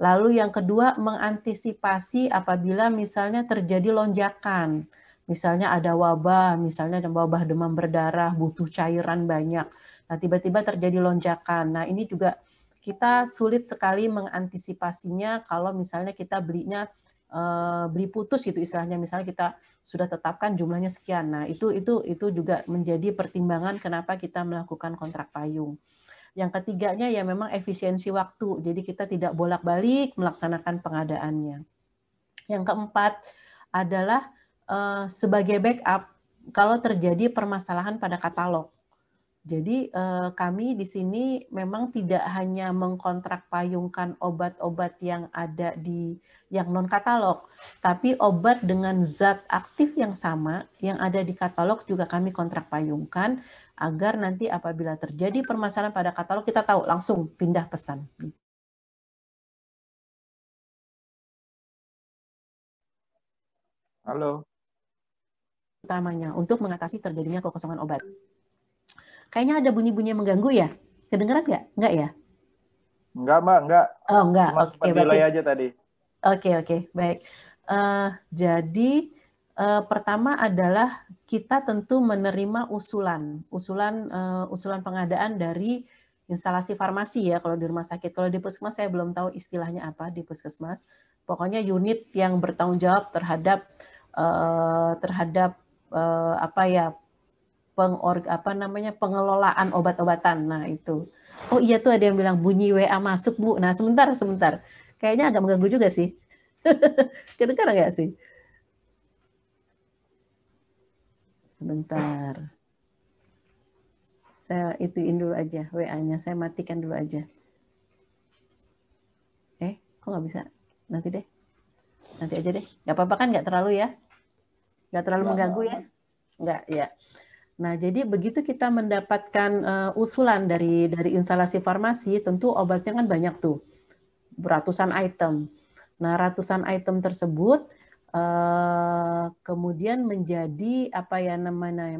[SPEAKER 2] Lalu yang kedua, mengantisipasi apabila misalnya terjadi lonjakan. Misalnya ada wabah, misalnya ada wabah demam berdarah, butuh cairan banyak. Nah, tiba-tiba terjadi lonjakan. Nah, ini juga kita sulit sekali mengantisipasinya kalau misalnya kita beli putus gitu istilahnya. Misalnya kita sudah tetapkan jumlahnya sekian. Nah, itu juga menjadi pertimbangan kenapa kita melakukan kontrak payung. Yang ketiganya ya memang efisiensi waktu. Jadi kita tidak bolak-balik melaksanakan pengadaannya. Yang keempat adalah sebagai backup kalau terjadi permasalahan pada katalog. Jadi kami di sini memang tidak hanya mengkontrak payungkan obat-obat yang ada yang non katalog, tapi obat dengan zat aktif yang sama yang ada di katalog juga kami kontrak payungkan agar nanti apabila terjadi permasalahan pada katalog kita tahu langsung pindah pesan.
[SPEAKER 1] Halo.
[SPEAKER 2] Utamanya untuk mengatasi terjadinya kekosongan obat. Kayaknya ada bunyi-bunyi yang mengganggu ya? Kedengeran nggak? Nggak ya?
[SPEAKER 1] Enggak, Mbak, enggak.
[SPEAKER 2] Oh, enggak.
[SPEAKER 1] Cuma
[SPEAKER 2] Oke,
[SPEAKER 1] sempat
[SPEAKER 2] berarti
[SPEAKER 1] delay aja tadi.
[SPEAKER 2] Oke, baik. Jadi pertama adalah kita tentu menerima usulan pengadaan dari instalasi farmasi ya kalau di rumah sakit. Kalau di puskesmas saya belum tahu istilahnya apa di puskesmas. Pokoknya unit yang bertanggung jawab terhadap pengelolaan obat-obatan. Nah, itu. Oh iya tuh ada yang bilang bunyi WA masuk, Bu. Nah, sebentar. Kayaknya agak mengganggu juga sih. Kedengaran nggak sih? Sebentar. Saya ituin dulu aja WA-nya. Saya matikan dulu aja. Kok nggak bisa? Nanti deh. Nanti aja deh. Nggak apa-apa kan? Nggak terlalu ya? Nggak terlalu mengganggu ya? Nggak, ya. Nah, jadi begitu kita mendapatkan usulan dari instalasi farmasi, tentu obatnya kan banyak tuh, ratusan item. Nah, ratusan item tersebut kemudian menjadi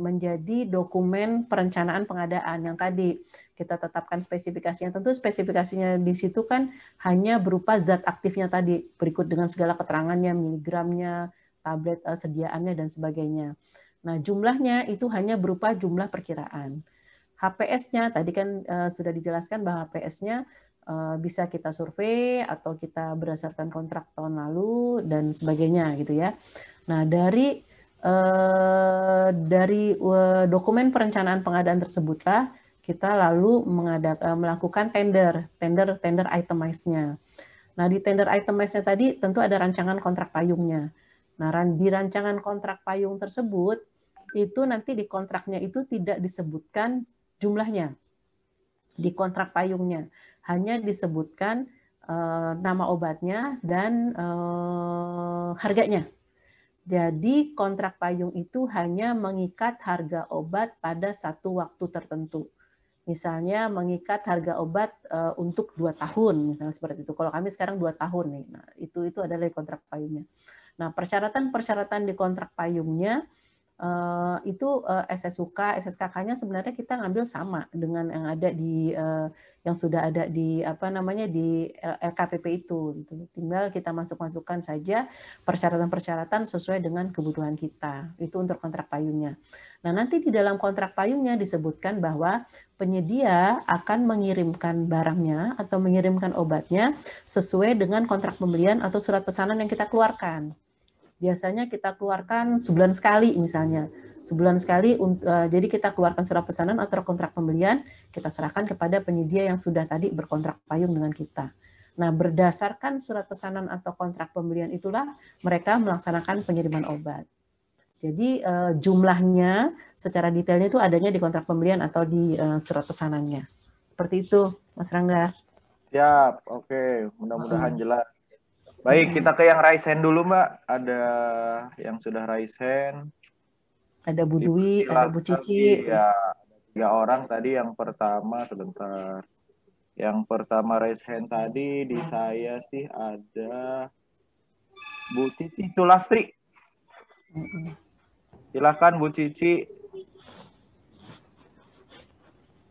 [SPEAKER 2] menjadi dokumen perencanaan pengadaan yang tadi kita tetapkan spesifikasinya. Tentu spesifikasinya di situ kan hanya berupa zat aktifnya tadi, berikut dengan segala keterangannya, miligramnya, tablet sediaannya dan sebagainya. Nah, jumlahnya itu hanya berupa jumlah perkiraan. HPS-nya tadi kan sudah dijelaskan bahwa HPS-nya bisa kita survei atau kita berdasarkan kontrak tahun lalu dan sebagainya gitu ya. Nah, dari dokumen perencanaan pengadaan tersebutlah kita lalu melakukan tender itemize-nya. Nah, di tender itemize-nya tadi tentu ada rancangan kontrak payungnya. Nah, di rancangan kontrak payung tersebut, itu nanti di kontraknya itu tidak disebutkan jumlahnya. Di kontrak payungnya hanya disebutkan nama obatnya dan harganya. Jadi kontrak payung itu hanya mengikat harga obat pada satu waktu tertentu. Misalnya mengikat harga obat untuk 2 tahun, misalnya seperti itu. Kalau kami sekarang 2 tahun nih. Nah, itu adalah di kontrak payungnya. Nah, persyaratan di kontrak payungnya itu SSUK, SSKK-nya sebenarnya kita ngambil sama dengan yang ada di yang sudah ada di di LKPP itu. Gitu. Tinggal kita masukkan saja persyaratan-persyaratan sesuai dengan kebutuhan kita. Itu untuk kontrak payungnya. Nah, nanti di dalam kontrak payungnya disebutkan bahwa penyedia akan mengirimkan barangnya atau mengirimkan obatnya sesuai dengan kontrak pembelian atau surat pesanan yang kita keluarkan. Biasanya kita keluarkan sebulan sekali misalnya. Sebulan sekali, jadi kita keluarkan surat pesanan atau kontrak pembelian, kita serahkan kepada penyedia yang sudah tadi berkontrak payung dengan kita. Nah, berdasarkan surat pesanan atau kontrak pembelian itulah mereka melaksanakan pengiriman obat. Jadi jumlahnya secara detailnya itu adanya di kontrak pembelian atau di surat pesanannya. Seperti itu, Mas Rangga.
[SPEAKER 1] Siap, oke. Mudah-mudahan jelas. Baik, kita ke yang raise hand dulu, Mbak. Ada yang sudah raise hand.
[SPEAKER 2] Ada Bu Dwi, ada Bu Cici.
[SPEAKER 1] Ya, ada 3 orang tadi. Yang pertama, sebentar. Yang pertama raise hand tadi di saya sih ada Bu Cici Sulastri. Silakan Bu Cici.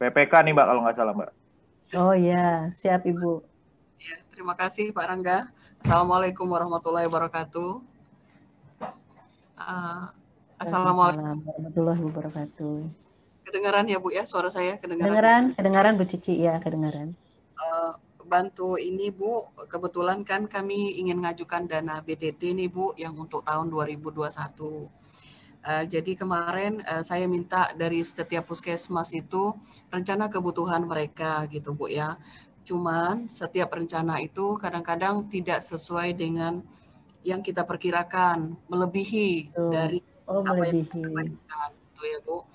[SPEAKER 1] PPK nih, Mbak, kalau nggak salah, Mbak.
[SPEAKER 2] Oh ya, siap Ibu.
[SPEAKER 3] Ya, terima kasih Pak Rangga. Assalamualaikum warahmatullahi wabarakatuh. Assalamualaikum.
[SPEAKER 2] Waalaikumsalam warahmatullahi wabarakatuh.
[SPEAKER 3] Kedengaran ya Bu ya, suara saya kedengaran ya?
[SPEAKER 2] Kedengaran Bu Cici ya, kedengaran.
[SPEAKER 3] Bantu ini Bu, kebetulan kan kami ingin ngajukan dana BTT nih Bu, yang untuk tahun 2021. Jadi kemarin saya minta dari setiap puskesmas itu rencana kebutuhan mereka gitu Bu ya. Cuman setiap rencana itu kadang-kadang tidak sesuai dengan yang kita perkirakan, melebihi dari apa yang kita bayangkan gitu ya Bu.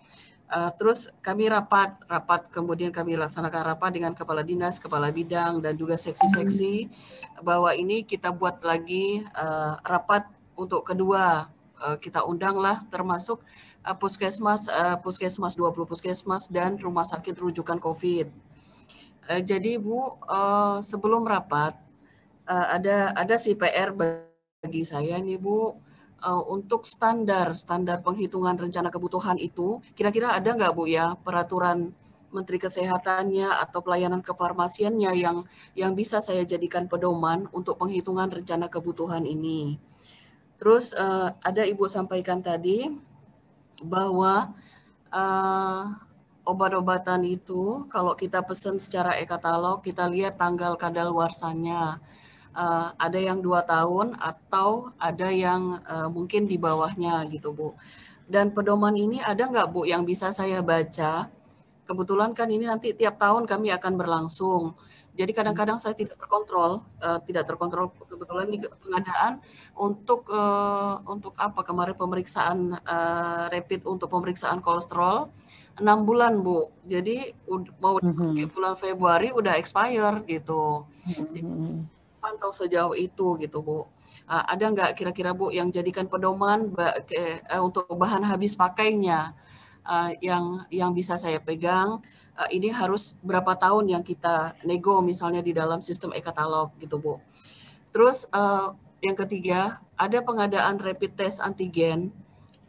[SPEAKER 3] Terus kami rapat, kemudian kami laksanakan rapat dengan kepala dinas, kepala bidang, dan juga seksi-seksi bahwa ini kita buat lagi rapat untuk kedua. Kita undanglah termasuk puskesmas 20 puskesmas dan rumah sakit rujukan COVID. Jadi Bu, sebelum rapat ada si PR bagi saya nih Bu, untuk standar penghitungan rencana kebutuhan itu, kira-kira ada nggak Bu ya peraturan Menteri Kesehatannya atau pelayanan kefarmasiannya yang bisa saya jadikan pedoman untuk penghitungan rencana kebutuhan ini. Terus ada Ibu sampaikan tadi bahwa obat-obatan itu kalau kita pesan secara e-katalog, kita lihat tanggal kadaluarsanya. Ada yang 2 tahun atau ada yang mungkin di bawahnya gitu Bu. Dan pedoman ini ada nggak Bu yang bisa saya baca? Kebetulan kan ini nanti tiap tahun kami akan berlangsung. Jadi kadang-kadang saya tidak terkontrol kebetulan ini pengadaan untuk apa kemarin pemeriksaan rapid untuk pemeriksaan kolesterol 6 bulan Bu. Jadi mau bulan Februari udah expire gitu. Pantau sejauh itu gitu Bu. Ada nggak kira-kira Bu yang jadikan pedoman untuk bahan habis pakainya yang bisa saya pegang? Ini harus berapa tahun yang kita nego misalnya di dalam sistem e-katalog gitu Bu. Terus yang ketiga, ada pengadaan rapid test antigen.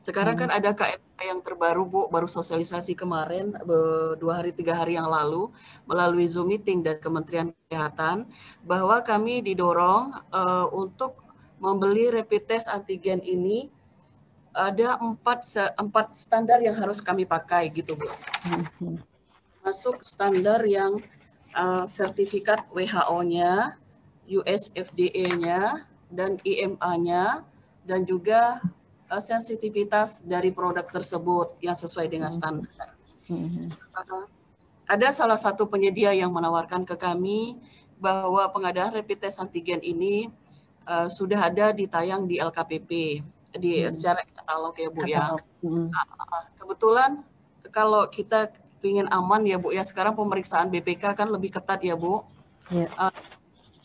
[SPEAKER 3] Sekarang kan ada KMK yang terbaru Bu, baru sosialisasi kemarin 2 hari 3 hari yang lalu melalui Zoom meeting dari Kementerian Kesehatan bahwa kami didorong untuk membeli rapid test antigen ini ada 4 standar yang harus kami pakai gitu Bu. Masuk standar yang sertifikat WHO-nya, US FDA-nya, dan IMA-nya, dan juga sensitivitas dari produk tersebut yang sesuai dengan standar. Ada salah satu penyedia yang menawarkan ke kami bahwa pengadaan rapid test antigen ini sudah ada ditayang di LKPP, secara katalog ya Bu ya. Kebetulan kalau kita ingin aman ya Bu ya, sekarang pemeriksaan BPK kan lebih ketat ya Bu.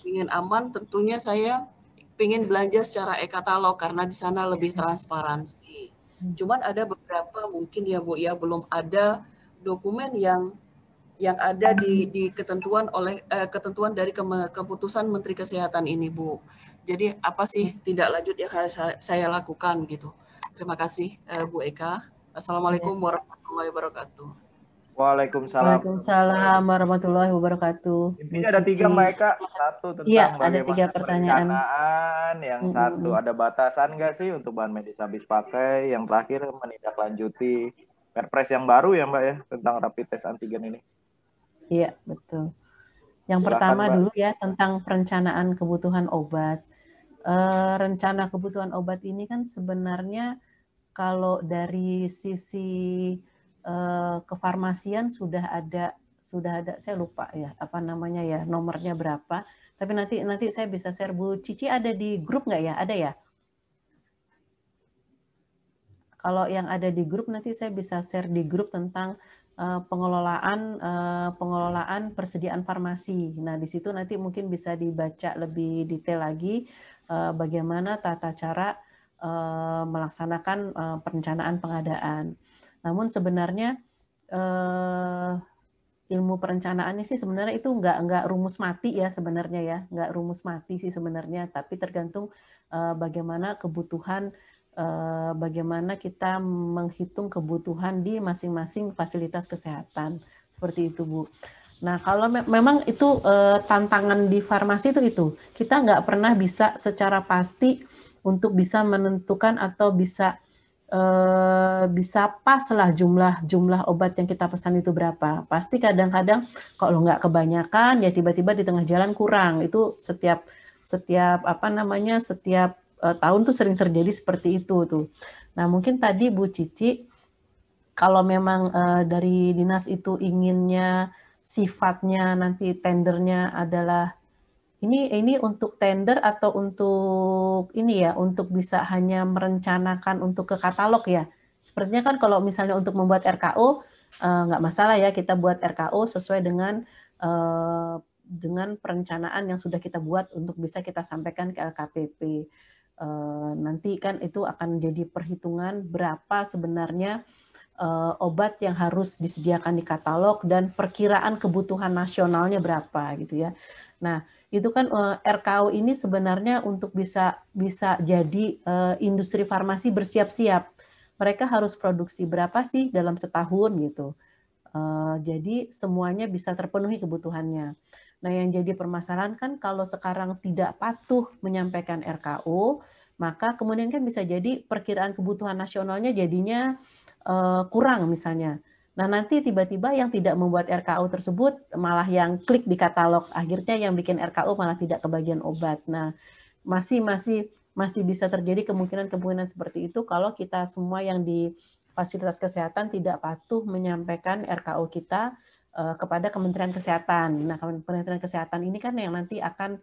[SPEAKER 3] Ingin aman tentunya saya ingin belanja secara e-katalog karena di sana lebih transparansi. Cuman ada beberapa mungkin ya Bu ya belum ada dokumen yang ada di ketentuan dari keputusan Menteri Kesehatan ini Bu. Jadi apa sih tidak lanjut yang harus saya lakukan gitu. Terima kasih Bu Eka. Assalamualaikum warahmatullahi wabarakatuh.
[SPEAKER 2] Waalaikumsalam warahmatullahi wabarakatuh.
[SPEAKER 1] Intinya ada 3 Mbak Eka. Satu tentang bagaimana perencanaan, yang satu ada batasan nggak sih untuk bahan medis habis pakai, yang terakhir menindaklanjuti Perpres yang baru ya Mbak ya tentang rapid test antigen ini.
[SPEAKER 2] Iya betul. Yang pertama Mbak dulu ya tentang perencanaan kebutuhan obat. Rencana kebutuhan obat ini kan sebenarnya kalau dari sisi kefarmasian sudah ada saya lupa ya apa namanya ya nomornya berapa, tapi nanti saya bisa share. Bu Cici ada di grup nggak ya? Ada ya? Kalau yang ada di grup nanti saya bisa share di grup tentang pengelolaan persediaan farmasi. Nah di situ nanti mungkin bisa dibaca lebih detail lagi bagaimana tata cara melaksanakan perencanaan pengadaan. Namun sebenarnya ilmu perencanaan ini sih sebenarnya itu nggak rumus mati ya sebenarnya ya, nggak rumus mati sih sebenarnya, tapi tergantung bagaimana kebutuhan, bagaimana kita menghitung kebutuhan di masing-masing fasilitas kesehatan seperti itu Bu. Nah kalau memang itu tantangan di farmasi itu kita nggak pernah bisa secara pasti untuk bisa menentukan atau bisa bisa pas lah jumlah obat yang kita pesan itu berapa. Pasti kadang-kadang kalau nggak kebanyakan ya tiba-tiba di tengah jalan kurang. Itu setiap tahun tuh sering terjadi seperti itu tuh. Nah mungkin tadi Bu Cici kalau memang dari dinas itu inginnya sifatnya nanti tendernya adalah ini untuk tender atau untuk ini ya, untuk bisa hanya merencanakan untuk ke katalog ya. Sepertinya kan kalau misalnya untuk membuat RKO nggak masalah ya kita buat RKO sesuai dengan perencanaan yang sudah kita buat untuk bisa kita sampaikan ke LKPP. Nanti kan itu akan jadi perhitungan berapa sebenarnya obat yang harus disediakan di katalog dan perkiraan kebutuhan nasionalnya berapa gitu ya. Nah, itu kan RKO ini sebenarnya untuk bisa jadi industri farmasi bersiap-siap. Mereka harus produksi berapa sih dalam setahun gitu. Jadi semuanya bisa terpenuhi kebutuhannya. Nah, yang jadi permasalahan kan kalau sekarang tidak patuh menyampaikan RKO, maka kemudian kan bisa jadi perkiraan kebutuhan nasionalnya jadinya kurang misalnya. Nah, nanti tiba-tiba yang tidak membuat RKO tersebut malah yang klik di katalog, akhirnya yang bikin RKO malah tidak kebagian obat. Nah, masih bisa terjadi kemungkinan seperti itu kalau kita semua yang di fasilitas kesehatan tidak patuh menyampaikan RKO kita kepada Kementerian Kesehatan. Nah, Kementerian Kesehatan ini kan yang nanti akan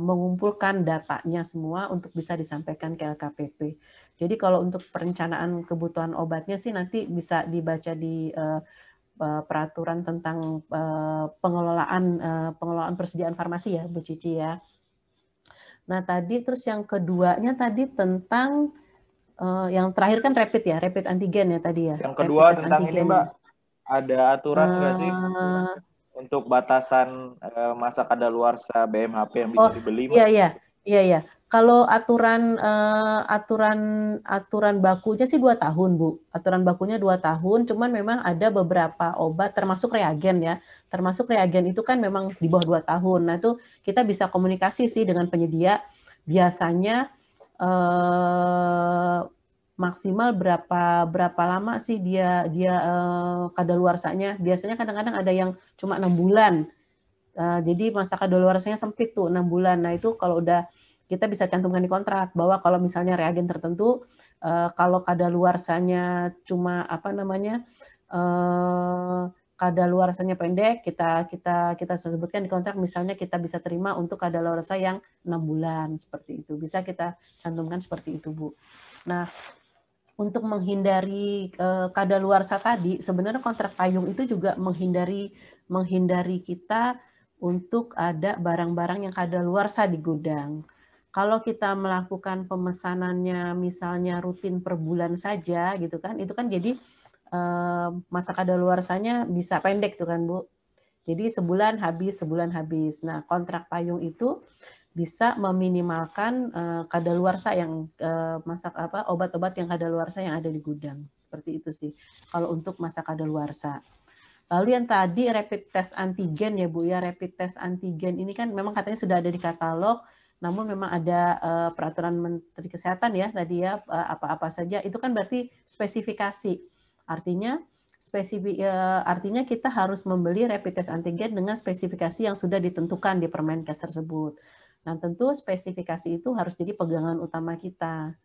[SPEAKER 2] mengumpulkan datanya semua untuk bisa disampaikan ke LKPP. Jadi kalau untuk perencanaan kebutuhan obatnya sih nanti bisa dibaca di peraturan tentang pengelolaan persediaan farmasi ya, Bu Cici ya. Nah tadi terus yang keduanya tadi tentang yang terakhir kan rapid antigen ya tadi ya.
[SPEAKER 1] Yang kedua tentang
[SPEAKER 2] antigen.
[SPEAKER 1] ini Mbak, ada aturan nggak sih untuk batasan masa kadaluarsa BMHP yang bisa dibeli?
[SPEAKER 2] Iya. Kalau aturan bakunya sih 2 tahun, Bu. Aturan bakunya 2 tahun, cuman memang ada beberapa obat termasuk reagen ya. Termasuk reagen itu kan memang di bawah 2 tahun. Nah, itu kita bisa komunikasi sih dengan penyedia. Biasanya maksimal berapa lama sih dia kadaluarsanya? Biasanya kadang-kadang ada yang cuma 6 bulan. Jadi masa kadaluarsanya sempit tuh 6 bulan. Nah itu kalau udah kita bisa cantumkan di kontrak bahwa kalau misalnya reagen tertentu kalau kadaluarsanya cuma kadaluarsanya pendek kita sebutkan di kontrak misalnya kita bisa terima untuk kadaluarsa yang 6 bulan seperti itu. Bisa kita cantumkan seperti itu, Bu. Nah, untuk menghindari kadaluarsa tadi sebenarnya kontrak payung itu juga menghindari kita untuk ada barang-barang yang kadaluarsa di gudang. Kalau kita melakukan pemesanannya misalnya rutin per bulan saja gitu kan, itu kan jadi masa kadaluarsanya bisa pendek tuh kan Bu. Jadi sebulan habis. Nah kontrak payung itu bisa meminimalkan kadaluarsa yang obat-obat yang kadaluarsa yang ada di gudang. Seperti itu sih kalau untuk masa kadaluarsa. Lalu yang tadi rapid test antigen ya Bu ya, rapid test antigen ini kan memang katanya sudah ada di katalog, namun memang ada peraturan Menteri Kesehatan ya tadi ya apa-apa saja itu kan berarti spesifikasi. Artinya kita harus membeli rapid test antigen dengan spesifikasi yang sudah ditentukan di Permenkes tersebut. Nah tentu spesifikasi itu harus jadi pegangan utama kita.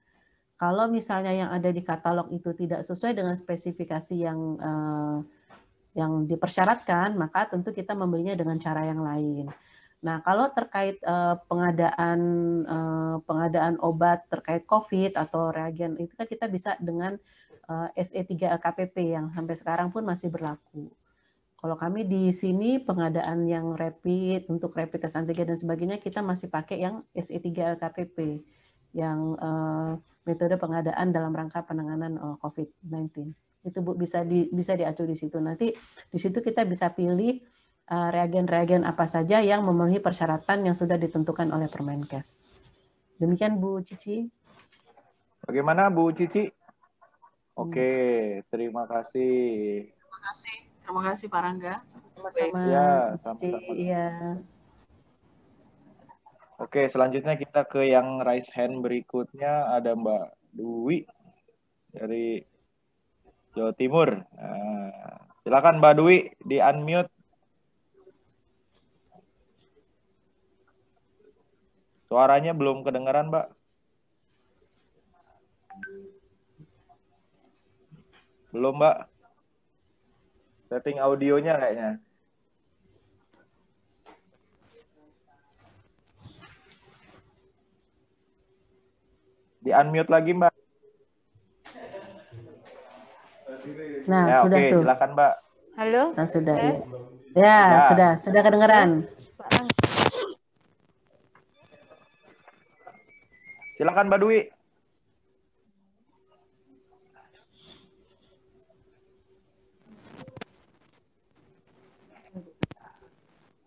[SPEAKER 2] Kalau misalnya yang ada di katalog itu tidak sesuai dengan spesifikasi yang dipersyaratkan, maka tentu kita membelinya dengan cara yang lain. Nah, kalau terkait pengadaan obat terkait COVID atau reagen itu kan kita bisa dengan SE3 LKPP yang sampai sekarang pun masih berlaku. Kalau kami di sini pengadaan yang rapid untuk rapid test antigen dan sebagainya kita masih pakai yang SE3 LKPP yang metode pengadaan dalam rangka penanganan COVID-19. Itu Bu bisa diatur di situ. Nanti di situ kita bisa pilih reagen-reagen apa saja yang memenuhi persyaratan yang sudah ditentukan oleh Permenkes. Demikian Bu Cici.
[SPEAKER 1] Bagaimana Bu Cici? Oke, terima kasih.
[SPEAKER 3] Terima kasih Pak Rangga.
[SPEAKER 2] Sama-sama.
[SPEAKER 1] Ya,
[SPEAKER 2] sama-sama. Iya.
[SPEAKER 1] Oke, selanjutnya kita ke yang raise hand berikutnya ada Mbak Dwi. dari Jawa Timur. Nah, silakan Mbak Dwi di unmute. Suaranya belum kedengaran, Mbak. Belum, Mbak. Setting audionya kayaknya. Di unmute lagi, Mbak.
[SPEAKER 2] Nah,
[SPEAKER 1] ya,
[SPEAKER 2] sudah
[SPEAKER 1] oke,
[SPEAKER 2] tuh.
[SPEAKER 1] silakan, Mbak.
[SPEAKER 4] Halo?
[SPEAKER 2] Nah, sudah.
[SPEAKER 4] Tes?
[SPEAKER 2] Ya,
[SPEAKER 1] Ya.
[SPEAKER 2] sudah kedengeran.
[SPEAKER 1] Silakan Mbak Dwi.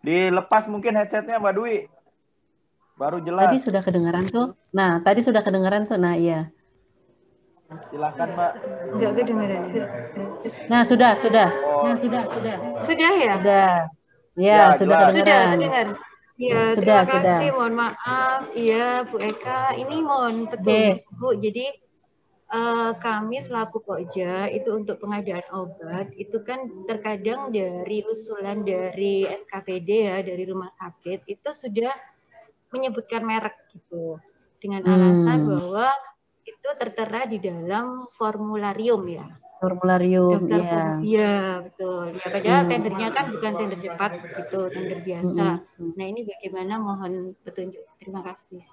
[SPEAKER 1] Dilepas mungkin headsetnya Mbak Dwi. Baru jelas.
[SPEAKER 2] Tadi sudah kedengeran tuh. Nah, tadi sudah kedengeran tuh. Nah, iya.
[SPEAKER 1] Silakan Mbak.
[SPEAKER 4] Enggak kedengeran.
[SPEAKER 2] Nah, sudah.
[SPEAKER 1] Oh.
[SPEAKER 2] Nah, sudah.
[SPEAKER 4] Sudah ya?
[SPEAKER 2] Sudah. Ya,
[SPEAKER 1] Ya,
[SPEAKER 2] sudah
[SPEAKER 1] jelas.
[SPEAKER 2] kedengeran.
[SPEAKER 4] Sudah kedengar. Iya,
[SPEAKER 2] Sudah,
[SPEAKER 4] terima kasih. Mohon maaf. Iya, Bu Eka. Ini mohon petunjuk, Bu. Jadi kami selaku Pokja itu untuk pengadaan obat itu kan terkadang dari usulan dari SKPD ya, dari rumah sakit itu sudah menyebutkan merek gitu dengan alasan bahwa itu tertera di dalam formularium ya.
[SPEAKER 2] Formularium,
[SPEAKER 4] Daftar iya betul. Ya padahal tendernya kan bukan tender cepat gitu, tender biasa. Nah ini bagaimana, mohon petunjuk. Terima kasih.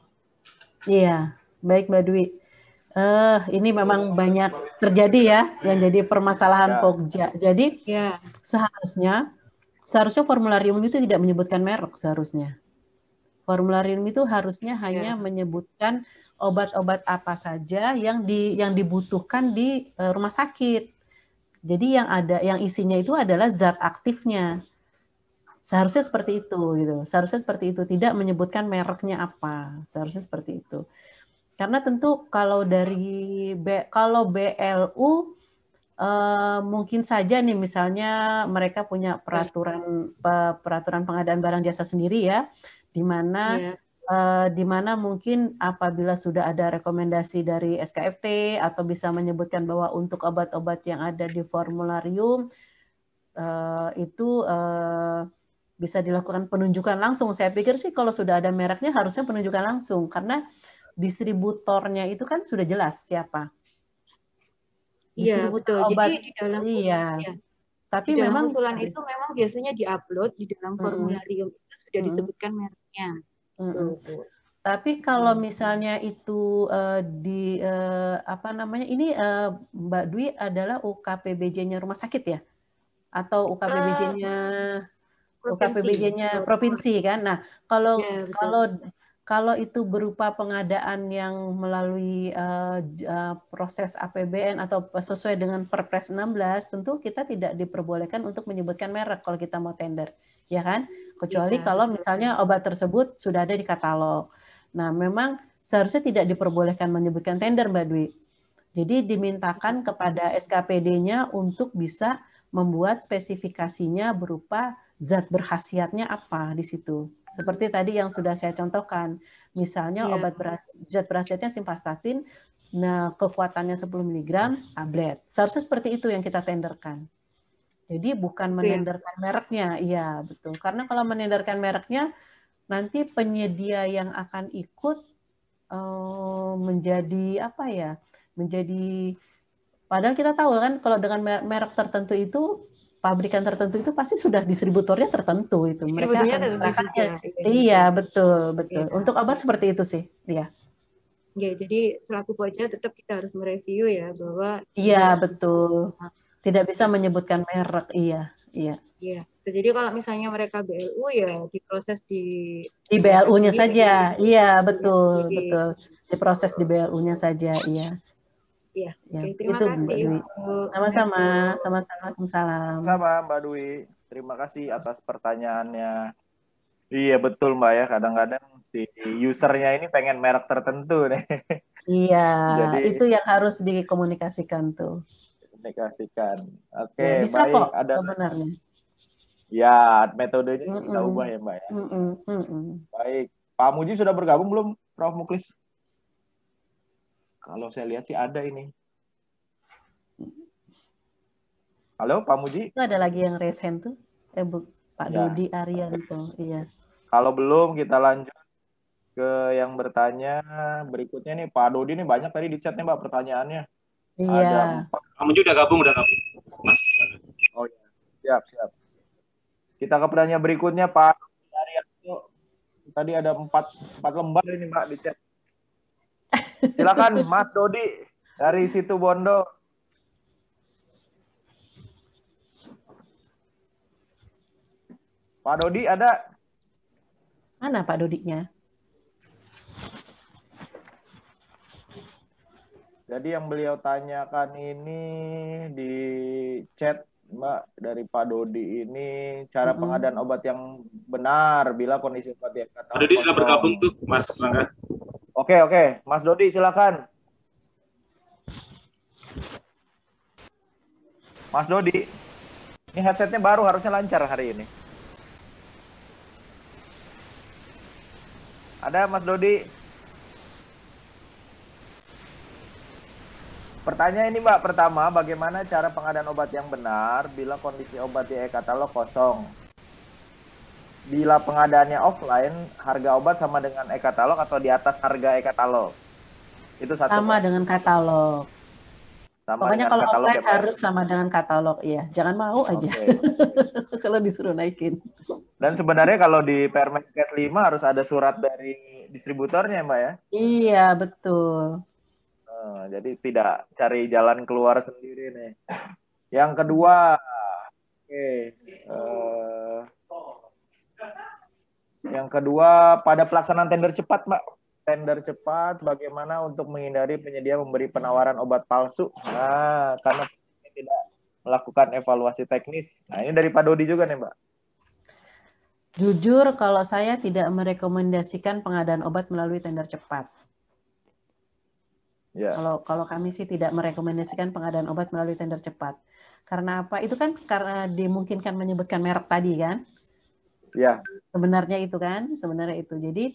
[SPEAKER 2] Iya, baik Mbak Dwi. Ini memang banyak terjadi ya yang jadi permasalahan Pokja. Jadi seharusnya formularium itu tidak menyebutkan merek seharusnya. Formularium itu harusnya hanya menyebutkan obat-obat apa saja yang dibutuhkan di rumah sakit. Jadi yang isinya itu adalah zat aktifnya. Seharusnya seperti itu gitu. Seharusnya seperti itu, tidak menyebutkan mereknya apa. Seharusnya seperti itu. Karena tentu kalau BLU mungkin saja nih misalnya mereka punya peraturan pengadaan barang jasa sendiri ya, di mana mungkin apabila sudah ada rekomendasi dari SKFT atau bisa menyebutkan bahwa untuk obat-obat yang ada di formularium itu bisa dilakukan penunjukan langsung. Saya pikir sih kalau sudah ada mereknya harusnya penunjukan langsung karena distributornya itu kan sudah jelas siapa. Distributor obat.
[SPEAKER 4] Jadi di dalam
[SPEAKER 2] Tapi
[SPEAKER 4] di dalam
[SPEAKER 2] memang
[SPEAKER 4] usulan itu memang biasanya diupload di dalam formularium itu sudah disebutkan mereknya.
[SPEAKER 2] Tapi kalau misalnya itu ini Mbak Dwi adalah UKPBJ-nya rumah sakit ya? Atau UKPBJ-nya provinsi kan? Nah, kalau itu berupa pengadaan yang melalui proses APBN atau sesuai dengan Perpres 16, tentu kita tidak diperbolehkan untuk menyebutkan merek kalau kita mau tender, ya kan? Kecuali kalau misalnya obat tersebut sudah ada di katalog. Nah, memang seharusnya tidak diperbolehkan menyebutkan tender, Mbak Dwi. Jadi dimintakan kepada SKPD-nya untuk bisa membuat spesifikasinya berupa zat berkhasiatnya apa di situ. Seperti tadi yang sudah saya contohkan. Misalnya zat berkhasiatnya simvastatin, nah kekuatannya 10 mg tablet. Seharusnya seperti itu yang kita tenderkan. Jadi bukan menenderkan mereknya, iya betul. Karena kalau menenderkan mereknya, nanti penyedia yang akan ikut menjadi apa ya? Padahal kita tahu kan kalau dengan merek tertentu itu, pabrikan tertentu itu pasti sudah distributornya tertentu itu. Mereka akan serahkannya. Iya, betul. Untuk obat seperti itu sih, iya.
[SPEAKER 4] Ya, jadi selaku Pokja tetap kita harus mereview ya bahwa
[SPEAKER 2] betul. Tidak bisa menyebutkan merek, iya.
[SPEAKER 4] Jadi kalau misalnya mereka BLU ya diproses di
[SPEAKER 2] BLU-nya saja. Iya, betul. Diproses di BLU-nya saja, iya.
[SPEAKER 4] Terima kasih.
[SPEAKER 2] Sama-sama. Salam.
[SPEAKER 1] Sama Mbak Dwi. Terima kasih atas pertanyaannya. Iya betul Mbak ya. Kadang-kadang si usernya ini pengen merek tertentu nih.
[SPEAKER 2] Iya. Jadi, itu yang harus dikomunikasikan tuh.
[SPEAKER 1] Oke,
[SPEAKER 2] bisa
[SPEAKER 1] baik.
[SPEAKER 2] kok sebenarnya.
[SPEAKER 1] Ya, metodenya kita ubah ya Mbak ya. Baik. Pak Muji sudah bergabung belum, Prof Muklis? Kalau saya lihat sih ada ini. Halo, Pak Muji?
[SPEAKER 2] Itu ada lagi yang raise hand tuh. Pak
[SPEAKER 1] Ya.
[SPEAKER 2] Dodi Arianto. Iya.
[SPEAKER 1] Kalau belum, kita lanjut ke yang bertanya berikutnya nih. Pak Dodi nih banyak tadi di chat nih, Mbak, pertanyaannya.
[SPEAKER 2] Iya.
[SPEAKER 1] Ada 4.
[SPEAKER 5] Pak Muji udah gabung, Mas.
[SPEAKER 1] Oh ya, siap, siap. Kita ke pertanyaan berikutnya, Pak Arianto. Tadi ada 4 lembar ini, Mbak, di chat. Silakan, Mas Dodi dari Situ Bondo. Pak Dodi ada?
[SPEAKER 2] Mana Pak Dodinya?
[SPEAKER 1] Jadi yang beliau tanyakan ini di chat, Mbak, dari Pak Dodi ini cara pengadaan obat yang benar bila kondisi obat yang kata.
[SPEAKER 5] Pak Dodi sudah bergabung tuh, Mas Rangga.
[SPEAKER 1] Oke, Mas Dodi silakan. Mas Dodi, ini headsetnya baru, harusnya lancar hari ini. Ada Mas Dodi? Pertanyaan ini, Mbak, pertama, bagaimana cara pengadaan obat yang benar bila kondisi obat di e-katalog kosong? Bila pengadaannya offline, harga obat sama dengan e-katalog atau di atas harga e-katalog? Itu satu.
[SPEAKER 2] Sama dengan katalog.
[SPEAKER 1] Sama
[SPEAKER 2] Pokoknya
[SPEAKER 1] dengan
[SPEAKER 2] kalau
[SPEAKER 1] katalog
[SPEAKER 2] offline
[SPEAKER 1] ya, Pak?
[SPEAKER 2] harus sama dengan katalog, iya. Jangan mau aja. Kalau disuruh naikin.
[SPEAKER 1] Dan sebenarnya kalau di Permenkes 5 harus ada surat dari distributornya, Mbak, ya? Iya,
[SPEAKER 2] betul.
[SPEAKER 1] Jadi tidak cari jalan keluar sendiri nih. Yang kedua, yang kedua pada pelaksanaan tender cepat, Mbak. Tender cepat bagaimana untuk menghindari penyedia memberi penawaran obat palsu. Nah, karena tidak melakukan evaluasi teknis. Nah, ini dari Pak Dodi juga nih, Mbak.
[SPEAKER 2] Jujur, kalau saya tidak merekomendasikan pengadaan obat melalui tender cepat. Ya. Kalau kami sih tidak merekomendasikan pengadaan obat melalui tender cepat. Karena apa? Itu kan karena dimungkinkan menyebutkan merek tadi kan?
[SPEAKER 1] Ya.
[SPEAKER 2] Sebenarnya itu kan, sebenarnya itu. Jadi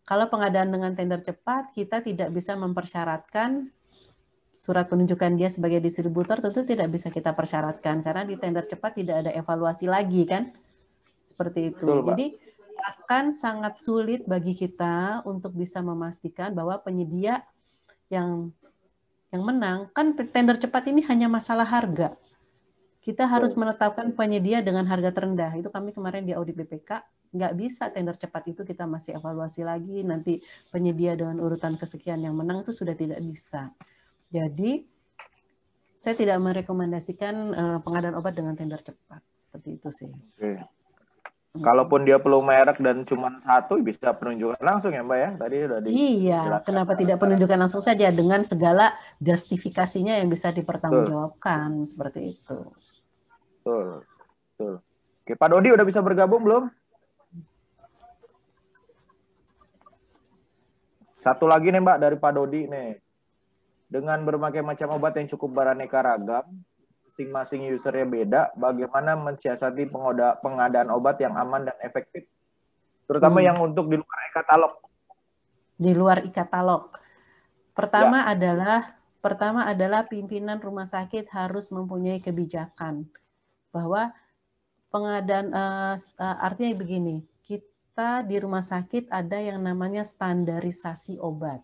[SPEAKER 2] kalau pengadaan dengan tender cepat, kita tidak bisa mempersyaratkan surat penunjukan dia sebagai distributor, tentu tidak bisa kita persyaratkan karena di tender cepat tidak ada evaluasi lagi kan? Seperti itu.
[SPEAKER 1] Betul,
[SPEAKER 2] jadi akan sangat sulit bagi kita untuk bisa memastikan bahwa penyedia yang menang, kan tender cepat ini hanya masalah harga. Kita harus menetapkan penyedia dengan harga terendah. Itu kami kemarin di audit BPK, nggak bisa tender cepat itu kita masih evaluasi lagi, nanti penyedia dengan urutan kesekian yang menang itu sudah tidak bisa. Jadi, saya tidak merekomendasikan pengadaan obat dengan tender cepat. Seperti itu sih.
[SPEAKER 1] Oke. Kalaupun dia perlu merek dan cuma satu, bisa penunjukan langsung ya, Mbak ya? Tadi sudah
[SPEAKER 2] Iya, kenapa tidak penunjukan langsung saja dengan segala justifikasinya yang bisa dipertanggungjawabkan. Seperti itu.
[SPEAKER 1] Betul. Oke, Pak Dodi udah bisa bergabung belum? Satu lagi nih, Mbak, dari Pak Dodi nih. Dengan berbagai macam obat yang cukup beraneka ragam, masing-masing usernya beda, bagaimana mensiasati pengadaan obat yang aman dan efektif, terutama yang untuk di luar e-katalog.
[SPEAKER 2] Di luar e-katalog. Pertama adalah pimpinan rumah sakit harus mempunyai kebijakan bahwa pengadaan artinya begini, kita di rumah sakit ada yang namanya standarisasi obat.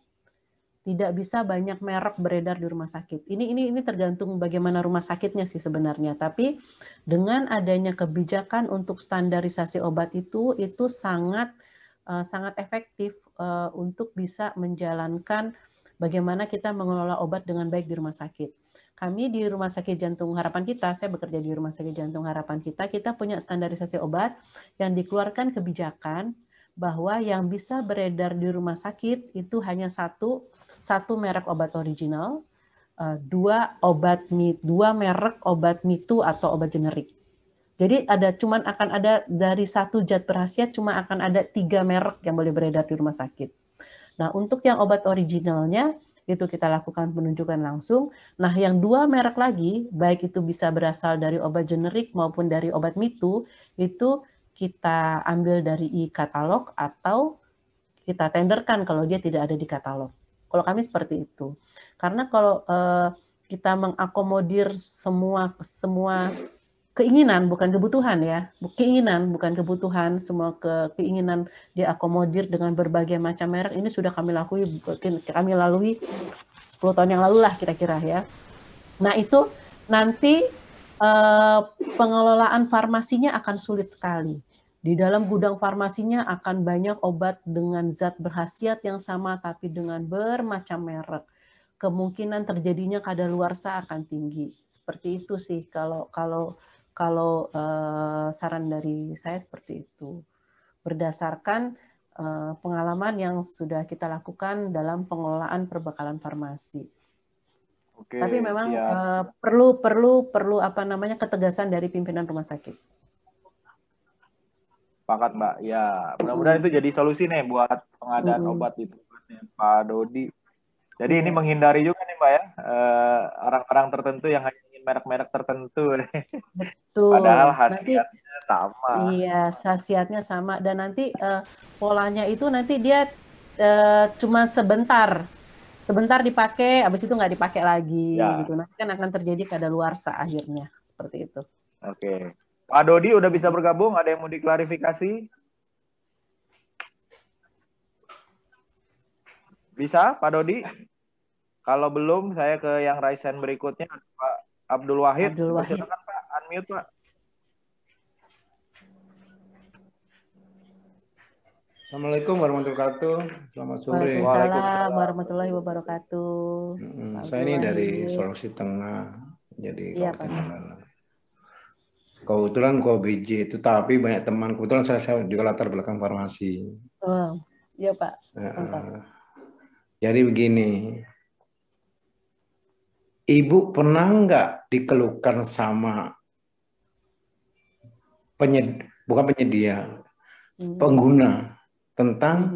[SPEAKER 2] Tidak bisa banyak merek beredar di rumah sakit. Ini tergantung bagaimana rumah sakitnya sih sebenarnya. Tapi dengan adanya kebijakan untuk standarisasi obat itu sangat efektif untuk bisa menjalankan bagaimana kita mengelola obat dengan baik di rumah sakit. Kami di Rumah Sakit Jantung Harapan Kita, saya bekerja di Rumah Sakit Jantung Harapan Kita punya standarisasi obat yang dikeluarkan kebijakan bahwa yang bisa beredar di rumah sakit itu hanya satu merek obat original, dua merek obat mitu atau obat generik. Jadi akan ada dari satu zat berkhasiat cuma akan ada 3 merek yang boleh beredar di rumah sakit. Nah, untuk yang obat originalnya itu kita lakukan penunjukan langsung. Nah, yang 2 merek lagi, baik itu bisa berasal dari obat generik maupun dari obat mitu, itu kita ambil dari e-katalog atau kita tenderkan kalau dia tidak ada di katalog. Kalau kami seperti itu. Karena kalau kita mengakomodir semua keinginan, bukan kebutuhan ya, keinginan bukan kebutuhan, semua keinginan diakomodir dengan berbagai macam merek. Ini sudah kami lalui 10 tahun yang lalu lah kira-kira ya. Nah itu nanti pengelolaan farmasinya akan sulit sekali. Di dalam gudang farmasinya akan banyak obat dengan zat berkhasiat yang sama tapi dengan bermacam merek. Kemungkinan terjadinya kadaluarsa akan tinggi. Seperti itu sih kalau saran dari saya seperti itu. Berdasarkan pengalaman yang sudah kita lakukan dalam pengelolaan perbekalan farmasi.
[SPEAKER 1] Oke,
[SPEAKER 2] tapi memang perlu apa namanya ketegasan dari pimpinan rumah sakit.
[SPEAKER 1] Sepakat Mbak. Ya, mudah-mudahan itu jadi solusi nih buat pengadaan obat di tempatnya Pak Dodi. Jadi ini menghindari juga nih Mbak ya, orang-orang tertentu yang hanya ingin merek-merek tertentu.
[SPEAKER 2] Betul.
[SPEAKER 1] Padahal khasiatnya sama.
[SPEAKER 2] Iya, khasiatnya sama. Dan nanti polanya itu nanti dia cuma sebentar dipakai, habis itu nggak dipakai lagi, gitu. Nanti kan akan terjadi kadaluarsa akhirnya, seperti itu.
[SPEAKER 1] Oke. Pak Dodi udah bisa bergabung, ada yang mau diklarifikasi? Bisa, Pak Dodi? Kalau belum, saya ke yang raise hand berikutnya, Pak Abdul Wahid. Silakan Pak, unmute Pak.
[SPEAKER 6] Assalamualaikum warahmatullahi wabarakatuh. Selamat sore.
[SPEAKER 2] Waalaikumsalam warahmatullahi wabarakatuh.
[SPEAKER 6] Saya ini dari Sulawesi Tengah, jadi Kabupaten Donggala. Kebetulan BJ itu, tapi banyak teman. Kebetulan saya juga latar belakang farmasi.
[SPEAKER 2] Oh, iya Pak.
[SPEAKER 6] Jadi begini, Ibu pernah nggak dikeluhkan sama bukan penyedia, pengguna tentang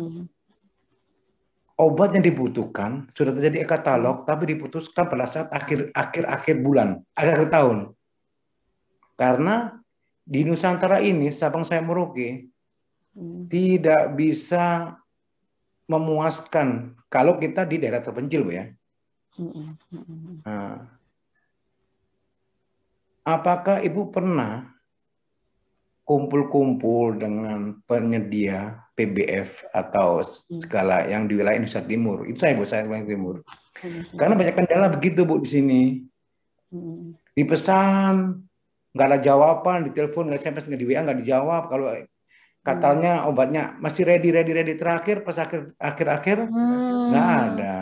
[SPEAKER 6] obat yang dibutuhkan sudah terjadi e-katalog, tapi diputuskan pada saat akhir bulan, akhir tahun. Karena di Nusantara ini, Sabang saya Merauke, tidak bisa memuaskan kalau kita di daerah terpencil, Bu ya. Nah, apakah Ibu pernah kumpul-kumpul dengan penyedia PBF atau segala yang di wilayah Indonesia Timur? Itu saya wilayah Timur. Karena banyak kendala begitu Bu di sini. Dipesan, nggak ada jawaban, ditelepon, nggak SMS, nggak di WA, nggak dijawab. Kalau katanya obatnya masih ready terakhir, pas akhir nggak ada.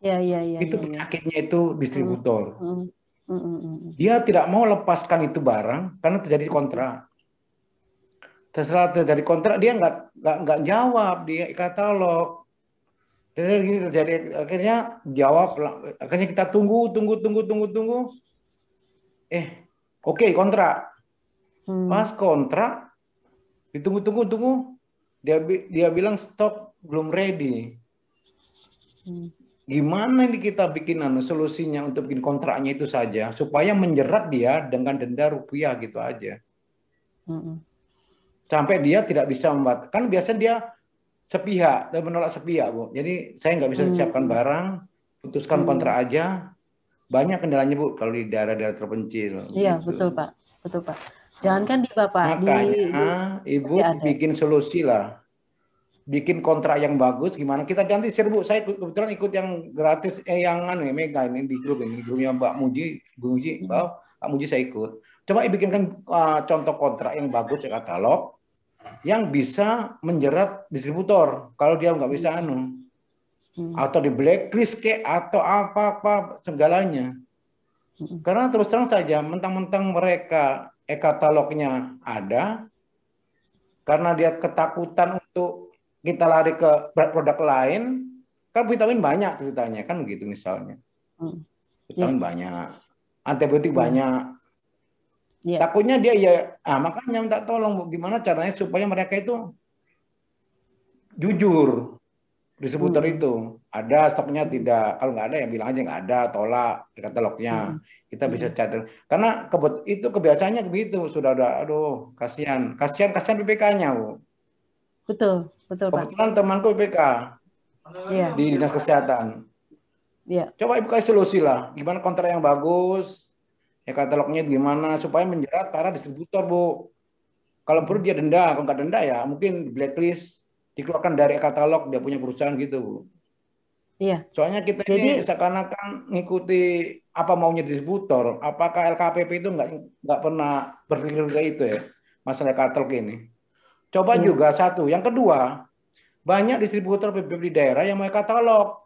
[SPEAKER 2] Ya.
[SPEAKER 6] Itu penyakitnya itu distributor. Dia tidak mau lepaskan itu barang karena terjadi kontrak. Setelah terjadi kontrak dia nggak jawab di katalog. Jadi gini terjadi, akhirnya jawab, akhirnya kita tunggu. Oke, kontrak. Pas kontrak ditunggu. Dia bilang stok belum ready. Gimana ini kita bikin solusinya untuk bikin kontraknya itu saja supaya menjerat dia dengan denda rupiah gitu aja. Sampai dia tidak bisa membuat, kan biasanya dia sepihak dan menolak sepihak Bu. Jadi saya nggak bisa siapkan barang, putuskan kontrak aja. Banyak kendalanya Bu kalau di daerah-daerah terpencil.
[SPEAKER 2] Iya
[SPEAKER 6] gitu.
[SPEAKER 2] betul Pak. Jangankan di Bapak.
[SPEAKER 6] Makanya Ibu bikin solusi lah. Bikin kontrak yang bagus gimana kita ganti serbu. Saya kebetulan ikut yang gratis yang mega ini di grupnya Mbak Muji, Mbak Muji saya ikut. Coba bikinkan contoh kontrak yang bagus ya katalog yang bisa menjerat distributor kalau dia nggak bisa atau di blacklist atau apa segalanya. Karena terus terang saja mentang-mentang mereka e-katalognya ada karena dia ketakutan untuk kita lari ke produk lain, kan vitamin banyak ceritanya, kan begitu misalnya. Vitamin banyak, antibiotik banyak. Takutnya dia makanya minta tolong Bu, gimana caranya supaya mereka itu jujur. Distributor itu ada stoknya tidak, kalau nggak ada ya bilang aja nggak ada, tolak katalognya. Kita bisa catat. Karena itu kebiasaannya begitu, sudah ada, aduh kasihan PPK-nya Bu.
[SPEAKER 2] Betul Pak.
[SPEAKER 6] Kebetulan temanku PPK di Dinas Kesehatan.
[SPEAKER 2] Iya.
[SPEAKER 6] Coba Ibu kasih solusi lah, gimana kontrak yang bagus, katalognya gimana supaya menjerat para distributor, Bu. Kalau perlu dia denda, kalau nggak denda ya mungkin blacklist, dikeluarkan dari katalog dia punya perusahaan gitu, Bu.
[SPEAKER 2] Iya.
[SPEAKER 6] Soalnya kita ini seakan-akan ngikuti apa maunya distributor. Apakah LKPP itu nggak pernah berpikir kayak itu ya, masalah katalog ini. Coba juga satu. Yang kedua, banyak distributor PBB di daerah yang mau katalog.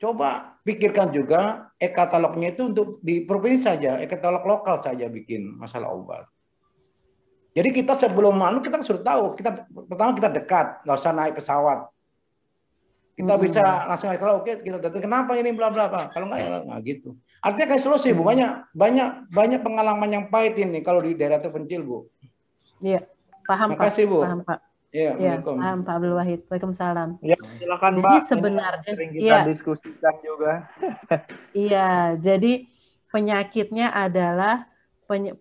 [SPEAKER 6] Coba pikirkan juga e-katalognya itu untuk di provinsi saja, e-katalog lokal saja bikin masalah obat. Jadi kita sebelum kita sudah tahu, pertama kita dekat, nggak usah naik pesawat. Kita bisa langsung kalau oke kita datang kenapa ini bla bla bla. Kalau nggak ya nggak gitu. Artinya kayak solusi Bu, banyak pengalaman yang pahit ini kalau di daerah terpencil Bu.
[SPEAKER 2] Iya, paham Pak.
[SPEAKER 6] Makasih Bu.
[SPEAKER 2] Paham Pak.
[SPEAKER 6] Ya,
[SPEAKER 2] paham Pak Abdul Wahid. Waalaikumsalam.
[SPEAKER 1] Ya, silakan
[SPEAKER 2] jadi
[SPEAKER 1] Pak.
[SPEAKER 2] Sebenarnya
[SPEAKER 1] sering kita diskusikan juga.
[SPEAKER 2] Iya, jadi penyakitnya adalah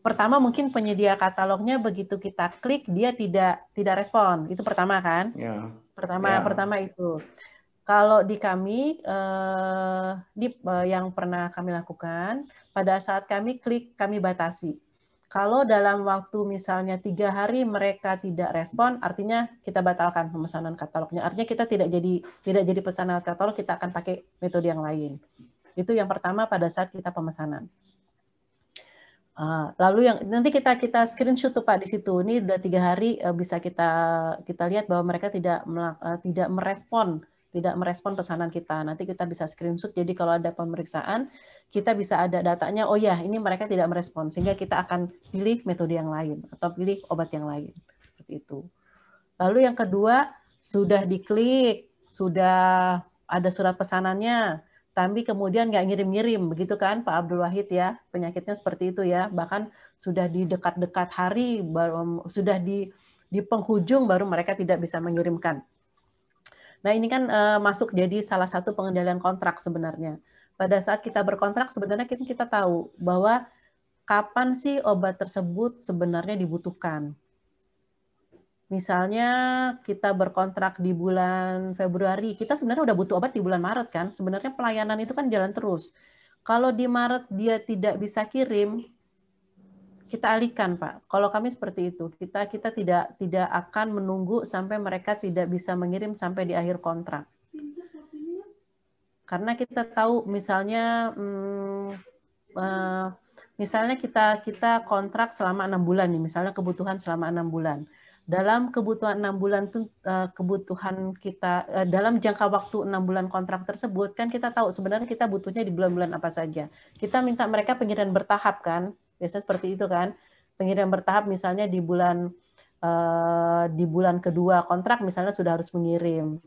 [SPEAKER 2] pertama mungkin penyedia katalognya begitu kita klik dia tidak respon. Itu pertama kan?
[SPEAKER 6] Ya.
[SPEAKER 2] Pertama itu. Kalau di kami yang pernah kami lakukan, pada saat kami klik kami batasi. Kalau dalam waktu misalnya 3 hari mereka tidak respon, artinya kita batalkan pemesanan katalognya. Artinya kita tidak jadi pesanan katalog, kita akan pakai metode yang lain. Itu yang pertama pada saat kita pemesanan. Lalu yang nanti kita screenshot tuh Pak di situ. Ini udah 3 hari bisa kita lihat bahwa mereka tidak merespon pesanan kita. Nanti kita bisa screenshot. Jadi kalau ada pemeriksaan, kita bisa ada datanya. Oh ya, ini mereka tidak merespon, sehingga kita akan pilih metode yang lain atau pilih obat yang lain. Seperti itu. Lalu yang kedua, sudah diklik, sudah ada surat pesanannya, tapi kemudian nggak ngirim-ngirim, begitu kan Pak Abdul Wahid ya, penyakitnya seperti itu ya, bahkan sudah di dekat-dekat hari, sudah di penghujung baru mereka tidak bisa mengirimkan. Nah ini kan masuk jadi salah satu pengendalian kontrak sebenarnya. Pada saat kita berkontrak sebenarnya kita tahu bahwa kapan sih obat tersebut sebenarnya dibutuhkan. Misalnya kita berkontrak di bulan Februari, kita sebenarnya udah butuh obat di bulan Maret kan. Sebenarnya pelayanan itu kan jalan terus. Kalau di Maret dia tidak bisa kirim, kita alihkan Pak. Kalau kami seperti itu, kita tidak akan menunggu sampai mereka tidak bisa mengirim sampai di akhir kontrak. Karena kita tahu misalnya kita kontrak selama 6 bulan nih, misalnya kebutuhan selama 6 bulan. Dalam kebutuhan 6 bulan itu kebutuhan kita dalam jangka waktu 6 bulan kontrak tersebut kan kita tahu sebenarnya kita butuhnya di bulan-bulan apa saja. Kita minta mereka pengiriman bertahap kan, biasanya seperti itu kan. Pengiriman bertahap misalnya di bulan kedua kontrak misalnya sudah harus mengirim.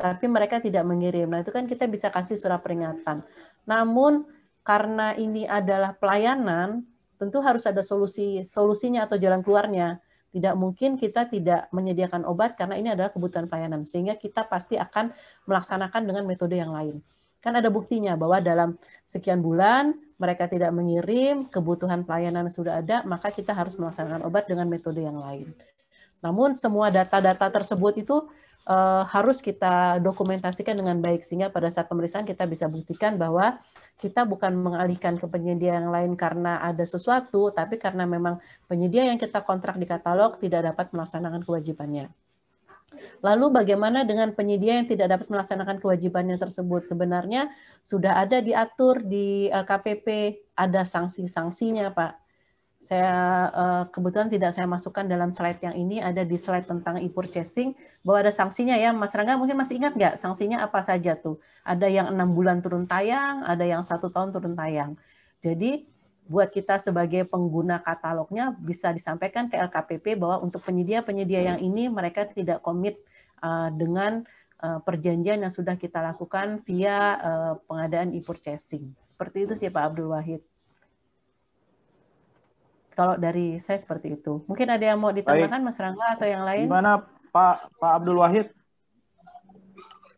[SPEAKER 2] Tapi mereka tidak mengirim. Nah, itu kan kita bisa kasih surat peringatan. Namun karena ini adalah pelayanan, tentu harus ada solusinya atau jalan keluarnya. Tidak mungkin kita tidak menyediakan obat karena ini adalah kebutuhan pelayanan. Sehingga kita pasti akan melaksanakan dengan metode yang lain. Kan ada buktinya bahwa dalam sekian bulan mereka tidak mengirim, kebutuhan pelayanan sudah ada, maka kita harus melaksanakan obat dengan metode yang lain. Namun semua data-data tersebut itu harus kita dokumentasikan dengan baik sehingga pada saat pemeriksaan kita bisa buktikan bahwa kita bukan mengalihkan ke penyedia yang lain karena ada sesuatu, tapi karena memang penyedia yang kita kontrak di katalog tidak dapat melaksanakan kewajibannya. Lalu bagaimana dengan penyedia yang tidak dapat melaksanakan kewajibannya tersebut? Sebenarnya sudah ada diatur di LKPP, ada sanksi-sanksinya Pak. Saya kebetulan tidak saya masukkan dalam slide yang ini, ada di slide tentang e-purchasing, bahwa ada sanksinya ya. Mas Rangga mungkin masih ingat nggak sanksinya apa saja tuh? Ada yang 6 bulan turun tayang, ada yang 1 tahun turun tayang. Jadi buat kita sebagai pengguna katalognya bisa disampaikan ke LKPP bahwa untuk penyedia-penyedia yang ini mereka tidak komit dengan perjanjian yang sudah kita lakukan via pengadaan e-purchasing. Seperti itu sih Pak Abdul Wahid. Kalau dari saya seperti itu. Mungkin ada yang mau ditambahkan Mas Rangga atau yang lain?
[SPEAKER 1] Gimana Pak Abdul Wahid?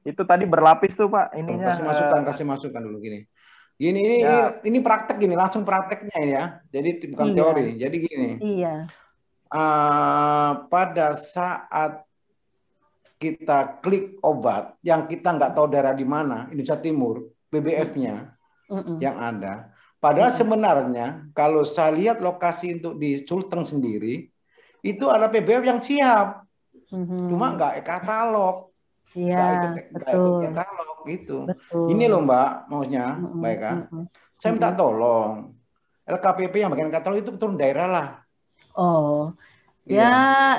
[SPEAKER 1] Itu tadi berlapis tuh Pak. Ininya
[SPEAKER 6] kasih masukan dulu gini. Ini praktek gini, langsung prakteknya ya. Jadi bukan teori. Jadi gini.
[SPEAKER 2] Iya.
[SPEAKER 6] Pada saat kita klik obat yang kita nggak tahu daerah di mana, Indonesia Timur, BBF-nya yang ada. Padahal sebenarnya kalau saya lihat lokasi untuk di Sulteng sendiri, itu ada PBF yang siap. Cuma nggak katalog.
[SPEAKER 2] Iya,
[SPEAKER 6] nggak ikut katalog gitu. Ini loh Mbak, maksudnya, Mbak Eka. Saya minta tolong. LKPP yang bagian katalog itu turun daerah lah.
[SPEAKER 2] Oh, ya.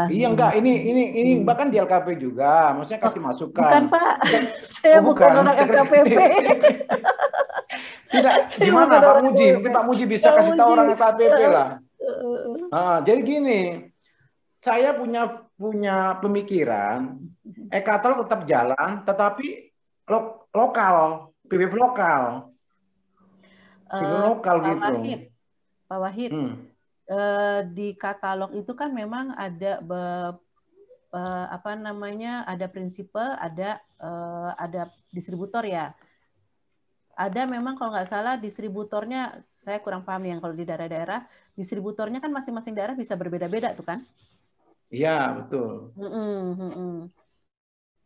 [SPEAKER 6] Iya enggak, ini bahkan di LKP juga, maksudnya kasih masukan.
[SPEAKER 2] Bukan Pak, saya bukan orang LKPP.
[SPEAKER 6] Tidak, gimana Pak Muji? Mungkin Pak Muji bisa kasih tahu orang LKPP lah. Jadi gini, saya punya pemikiran, e-katalog tetap jalan, tetapi lokal, PBB lokal. PBB lokal gitu.
[SPEAKER 2] Pak Wahid, di katalog itu kan memang ada ada prinsipal, ada distributor ya. Ada memang kalau nggak salah distributornya, saya kurang paham yang kalau di daerah-daerah, distributornya kan masing-masing daerah bisa berbeda-beda tuh kan?
[SPEAKER 6] Iya, betul.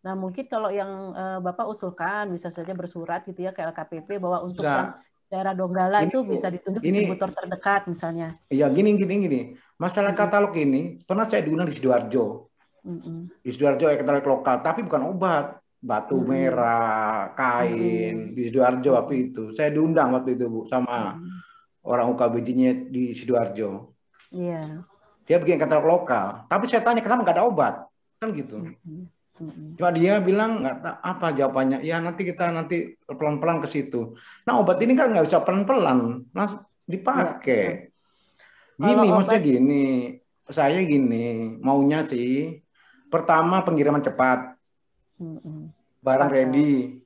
[SPEAKER 2] Nah, mungkin kalau yang Bapak usulkan bisa saja bersurat gitu ya ke LKPP bahwa untuk yang daerah Donggala itu bisa ditunjuk distributor terdekat misalnya.
[SPEAKER 6] Iya, gini. Masalah katalog ini, pernah saya diundang di Sidoarjo. Di Sidoarjo katalog lokal, tapi bukan obat. Batu merah, kain, di Sidoarjo waktu itu. Saya diundang waktu itu, Bu, sama orang UKBJ-nya di Sidoarjo.
[SPEAKER 2] Iya.
[SPEAKER 6] Dia bikin katalog lokal. Tapi saya tanya, kenapa nggak ada obat? Kan gitu. Cuma dia bilang, nggak tahu apa jawabannya. Ya, nanti kita pelan-pelan ke situ. Nah, obat ini kan nggak bisa pelan-pelan. Langsung dipakai. Gini, maksudnya gini. Saya gini, maunya sih. Pertama, pengiriman cepat. Barang ready.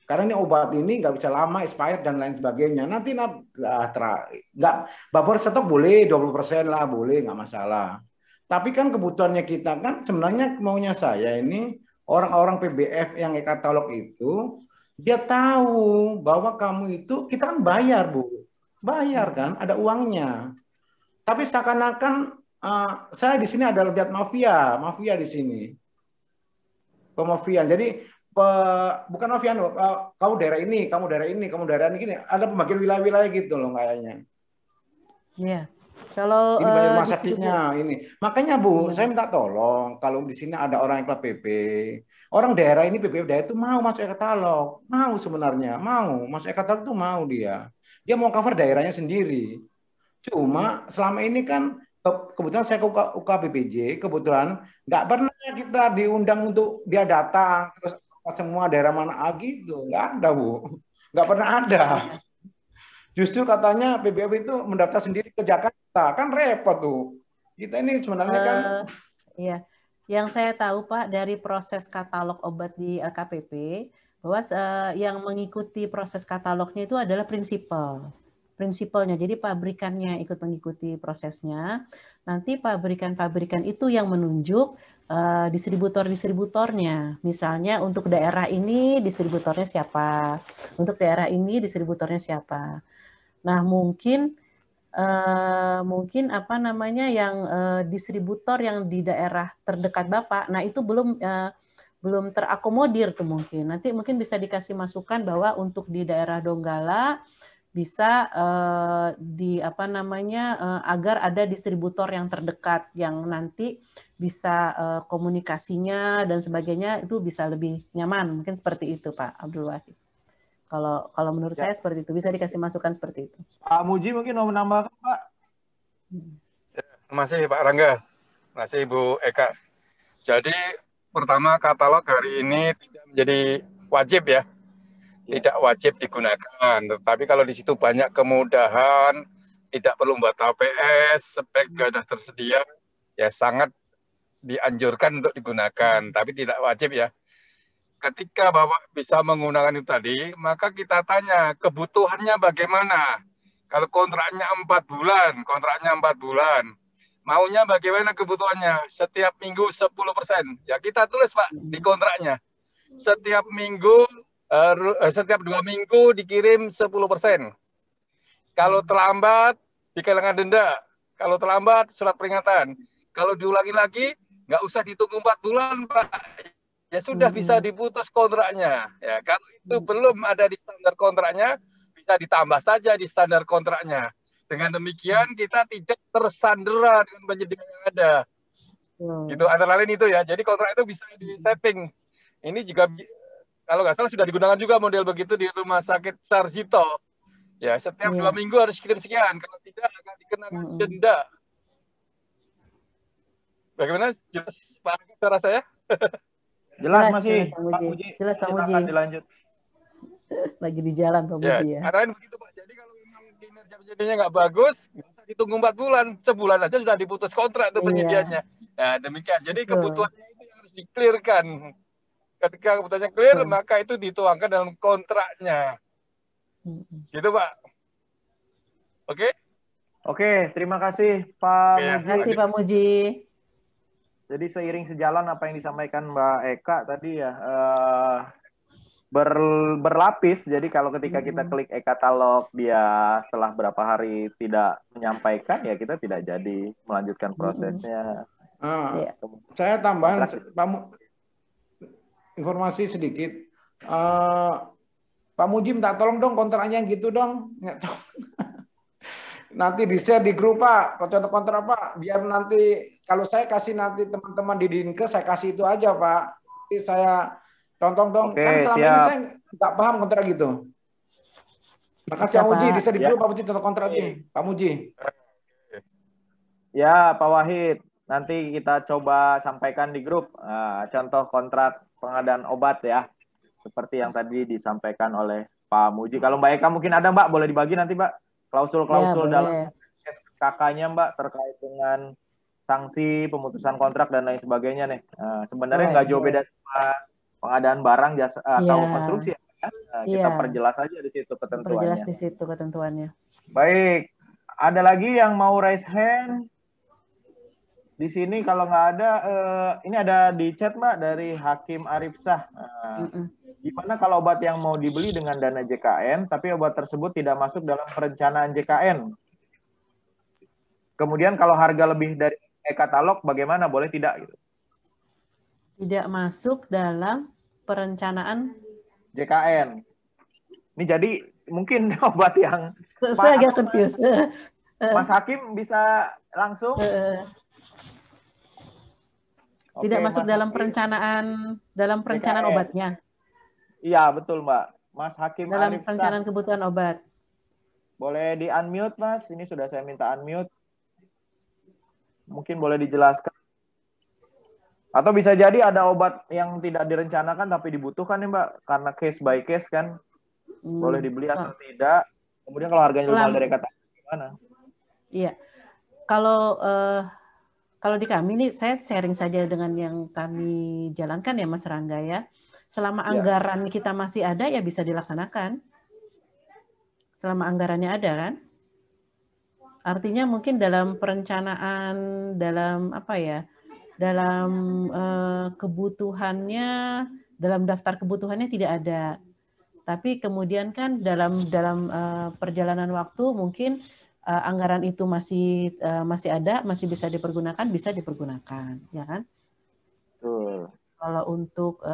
[SPEAKER 6] Karena ini obat ini nggak bisa lama, expired dan lain sebagainya. Nanti nggak buffer stok boleh 20% lah, boleh, nggak masalah. Tapi kan kebutuhannya kita kan sebenarnya maunya saya ini orang-orang PBF yang e-katalog itu dia tahu bahwa kamu itu kita kan bayar, Bu. Bayar kan, ada uangnya. Tapi seakan-akan saya di sini ada lihat mafia di sini. Pemafian. Jadi bukan mafian, kamu daerah ini, kamu daerah ini, kamu daerah ini, ada pembagian wilayah-wilayah gitu loh kayaknya.
[SPEAKER 2] Iya. Kalau
[SPEAKER 6] ini banyak rumah sakitnya ini. Makanya Bu, saya minta tolong kalau di sini ada orang LKPP, orang daerah ini PBF daerah itu mau masuk e-katalog, mau sebenarnya, mau masuk e-katalog itu mau dia. Dia mau cover daerahnya sendiri. Cuma selama ini kan kebetulan saya ke UKBPJ, kebetulan nggak pernah kita diundang untuk dia datang terus semua daerah mana gitu, nggak ada Bu, nggak pernah ada. Justru katanya PBF itu mendaftar sendiri ke Jakarta, kan repot tuh. Kita ini sebenarnya kan.
[SPEAKER 2] Iya, yang saya tahu Pak dari proses katalog obat di LKPP bahwa yang mengikuti proses katalognya itu adalah prinsipalnya. Jadi pabrikannya ikut mengikuti prosesnya. Nanti pabrikan-pabrikan itu yang menunjuk distributor-distributornya. Misalnya untuk daerah ini distributornya siapa, untuk daerah ini distributornya siapa. Nah mungkin yang distributor yang di daerah terdekat Bapak, nah itu belum terakomodir tuh mungkin. Nanti mungkin bisa dikasih masukan bahwa untuk di daerah Donggala bisa agar ada distributor yang terdekat yang nanti bisa komunikasinya dan sebagainya itu bisa lebih nyaman, mungkin seperti itu Pak Abdul Wahid. Kalau menurut saya seperti itu, bisa dikasih masukan seperti itu.
[SPEAKER 1] Pak Muji mungkin mau menambahkan Pak.
[SPEAKER 7] Terima kasih Pak Rangga, terima kasih Ibu Eka. Jadi pertama katalog hari ini tidak menjadi wajib ya. Tidak wajib digunakan, tetapi kalau di situ banyak kemudahan, tidak perlu membuat TPS, spek sudah tersedia, ya sangat dianjurkan untuk digunakan, tapi tidak wajib ya. Ketika Bapak bisa menggunakan itu tadi, maka kita tanya kebutuhannya bagaimana. Kalau kontraknya 4 bulan, maunya bagaimana kebutuhannya? Setiap minggu 10%, ya kita tulis Pak di kontraknya. Setiap 2 minggu dikirim 10%. Kalau terlambat, dikenakan denda. Kalau terlambat, surat peringatan. Kalau diulangi lagi, nggak usah ditunggu 4 bulan, Pak. Ya sudah bisa diputus kontraknya. Ya, kalau itu belum ada di standar kontraknya, bisa ditambah saja di standar kontraknya. Dengan demikian kita tidak tersandera dengan penyedia yang ada. Gitu, antara lain itu ya. Jadi kontrak itu bisa di-setting. Ini juga kalau nggak salah sudah digunakan juga model begitu di Rumah Sakit Sarjito. Ya, setiap 2 minggu harus kirim sekian. Kalau tidak akan dikenakan denda. Bagaimana? Jelas Pak suara saya?
[SPEAKER 1] Jelas masih,
[SPEAKER 2] Pak Muji. Jelas Pak Muji.
[SPEAKER 1] Dilanjut.
[SPEAKER 2] Lagi di jalan Pak Muji ya.
[SPEAKER 7] Antara lain begitu Pak. Jadi kalau memang kinerja penyedianya nggak bagus, nggak usah ditunggu 4 bulan. Sebulan aja sudah diputus kontrak tuh penyedianya. Nah, demikian. Jadi kebutuhannya itu harus di-clear-kan. Ketika kebutuhannya clear, maka itu dituangkan dalam kontraknya. Gitu Pak. Oke?
[SPEAKER 1] Oke, terima kasih Pak Muji.
[SPEAKER 2] Terima kasih Pak Muji.
[SPEAKER 1] Jadi seiring sejalan apa yang disampaikan Mbak Eka tadi ya, berlapis. Jadi kalau ketika kita klik e-katalog, dia setelah berapa hari tidak menyampaikan, ya kita tidak jadi melanjutkan prosesnya.
[SPEAKER 6] Saya tambahan informasi sedikit. Pak Muji minta tolong dong kontraknya yang gitu dong. Nanti di-share di grup Pak, kontrak Pak, biar nanti kalau saya kasih nanti teman-teman di Dinkes, saya kasih itu aja Pak. Nanti saya tonton dong.
[SPEAKER 1] Oke,
[SPEAKER 6] kan selama ini saya nggak paham kontrak gitu. Makasih Pak Muji, di-share di grup Pak Muji tentang kontrak ini. Pak Muji.
[SPEAKER 1] Ya Pak Wahid, nanti kita coba sampaikan di grup contoh kontrak pengadaan obat ya. Seperti yang tadi disampaikan oleh Pak Muji. Kalau Mbak Eka mungkin ada Mbak, boleh dibagi nanti Mbak. Klausul-klausul dalam SKK-nya Mbak terkait dengan sanksi, pemutusan kontrak dan lain sebagainya nih. Sebenarnya nggak jauh beda sama pengadaan barang jasa atau konstruksi ya. Kita perjelas aja di situ ketentuannya.
[SPEAKER 2] Perjelas di situ ketentuannya.
[SPEAKER 1] Baik, ada lagi yang mau raise hand? Di sini kalau nggak ada, ini ada di chat Mbak dari Hakim Arif Shah. Gimana kalau obat yang mau dibeli dengan dana JKN, tapi obat tersebut tidak masuk dalam perencanaan JKN? Kemudian kalau harga lebih dari e-katalog, bagaimana? Boleh tidak? Gitu.
[SPEAKER 2] Tidak masuk dalam perencanaan
[SPEAKER 1] JKN. Ini jadi mungkin obat yang...
[SPEAKER 2] Saya agak confused.
[SPEAKER 1] Mas Hakim bisa langsung...
[SPEAKER 2] Tidak masuk dalam perencanaan JKN. Obatnya.
[SPEAKER 1] Iya, betul, Mbak. Mas Hakim
[SPEAKER 2] dalam
[SPEAKER 1] Arif
[SPEAKER 2] perencanaan kebutuhan obat.
[SPEAKER 1] Boleh di-unmute, Mas? Ini sudah saya minta unmute. Mungkin boleh dijelaskan. Atau bisa jadi ada obat yang tidak direncanakan tapi dibutuhkan nih, Mbak. Karena case by case kan. Boleh dibeli atau tidak. Kemudian kalau harganya lebih mahal dari kata gimana?
[SPEAKER 2] Iya. Kalau di kami nih, saya sharing saja dengan yang kami jalankan ya Mas Rangga ya. Selama anggaran kita masih ada ya bisa dilaksanakan. Selama anggarannya ada kan. Artinya mungkin dalam perencanaan, dalam apa ya, dalam kebutuhannya, dalam daftar kebutuhannya tidak ada. Tapi kemudian kan dalam perjalanan waktu mungkin anggaran itu masih ada, masih bisa dipergunakan, ya kan?
[SPEAKER 1] Betul.
[SPEAKER 2] Kalau untuk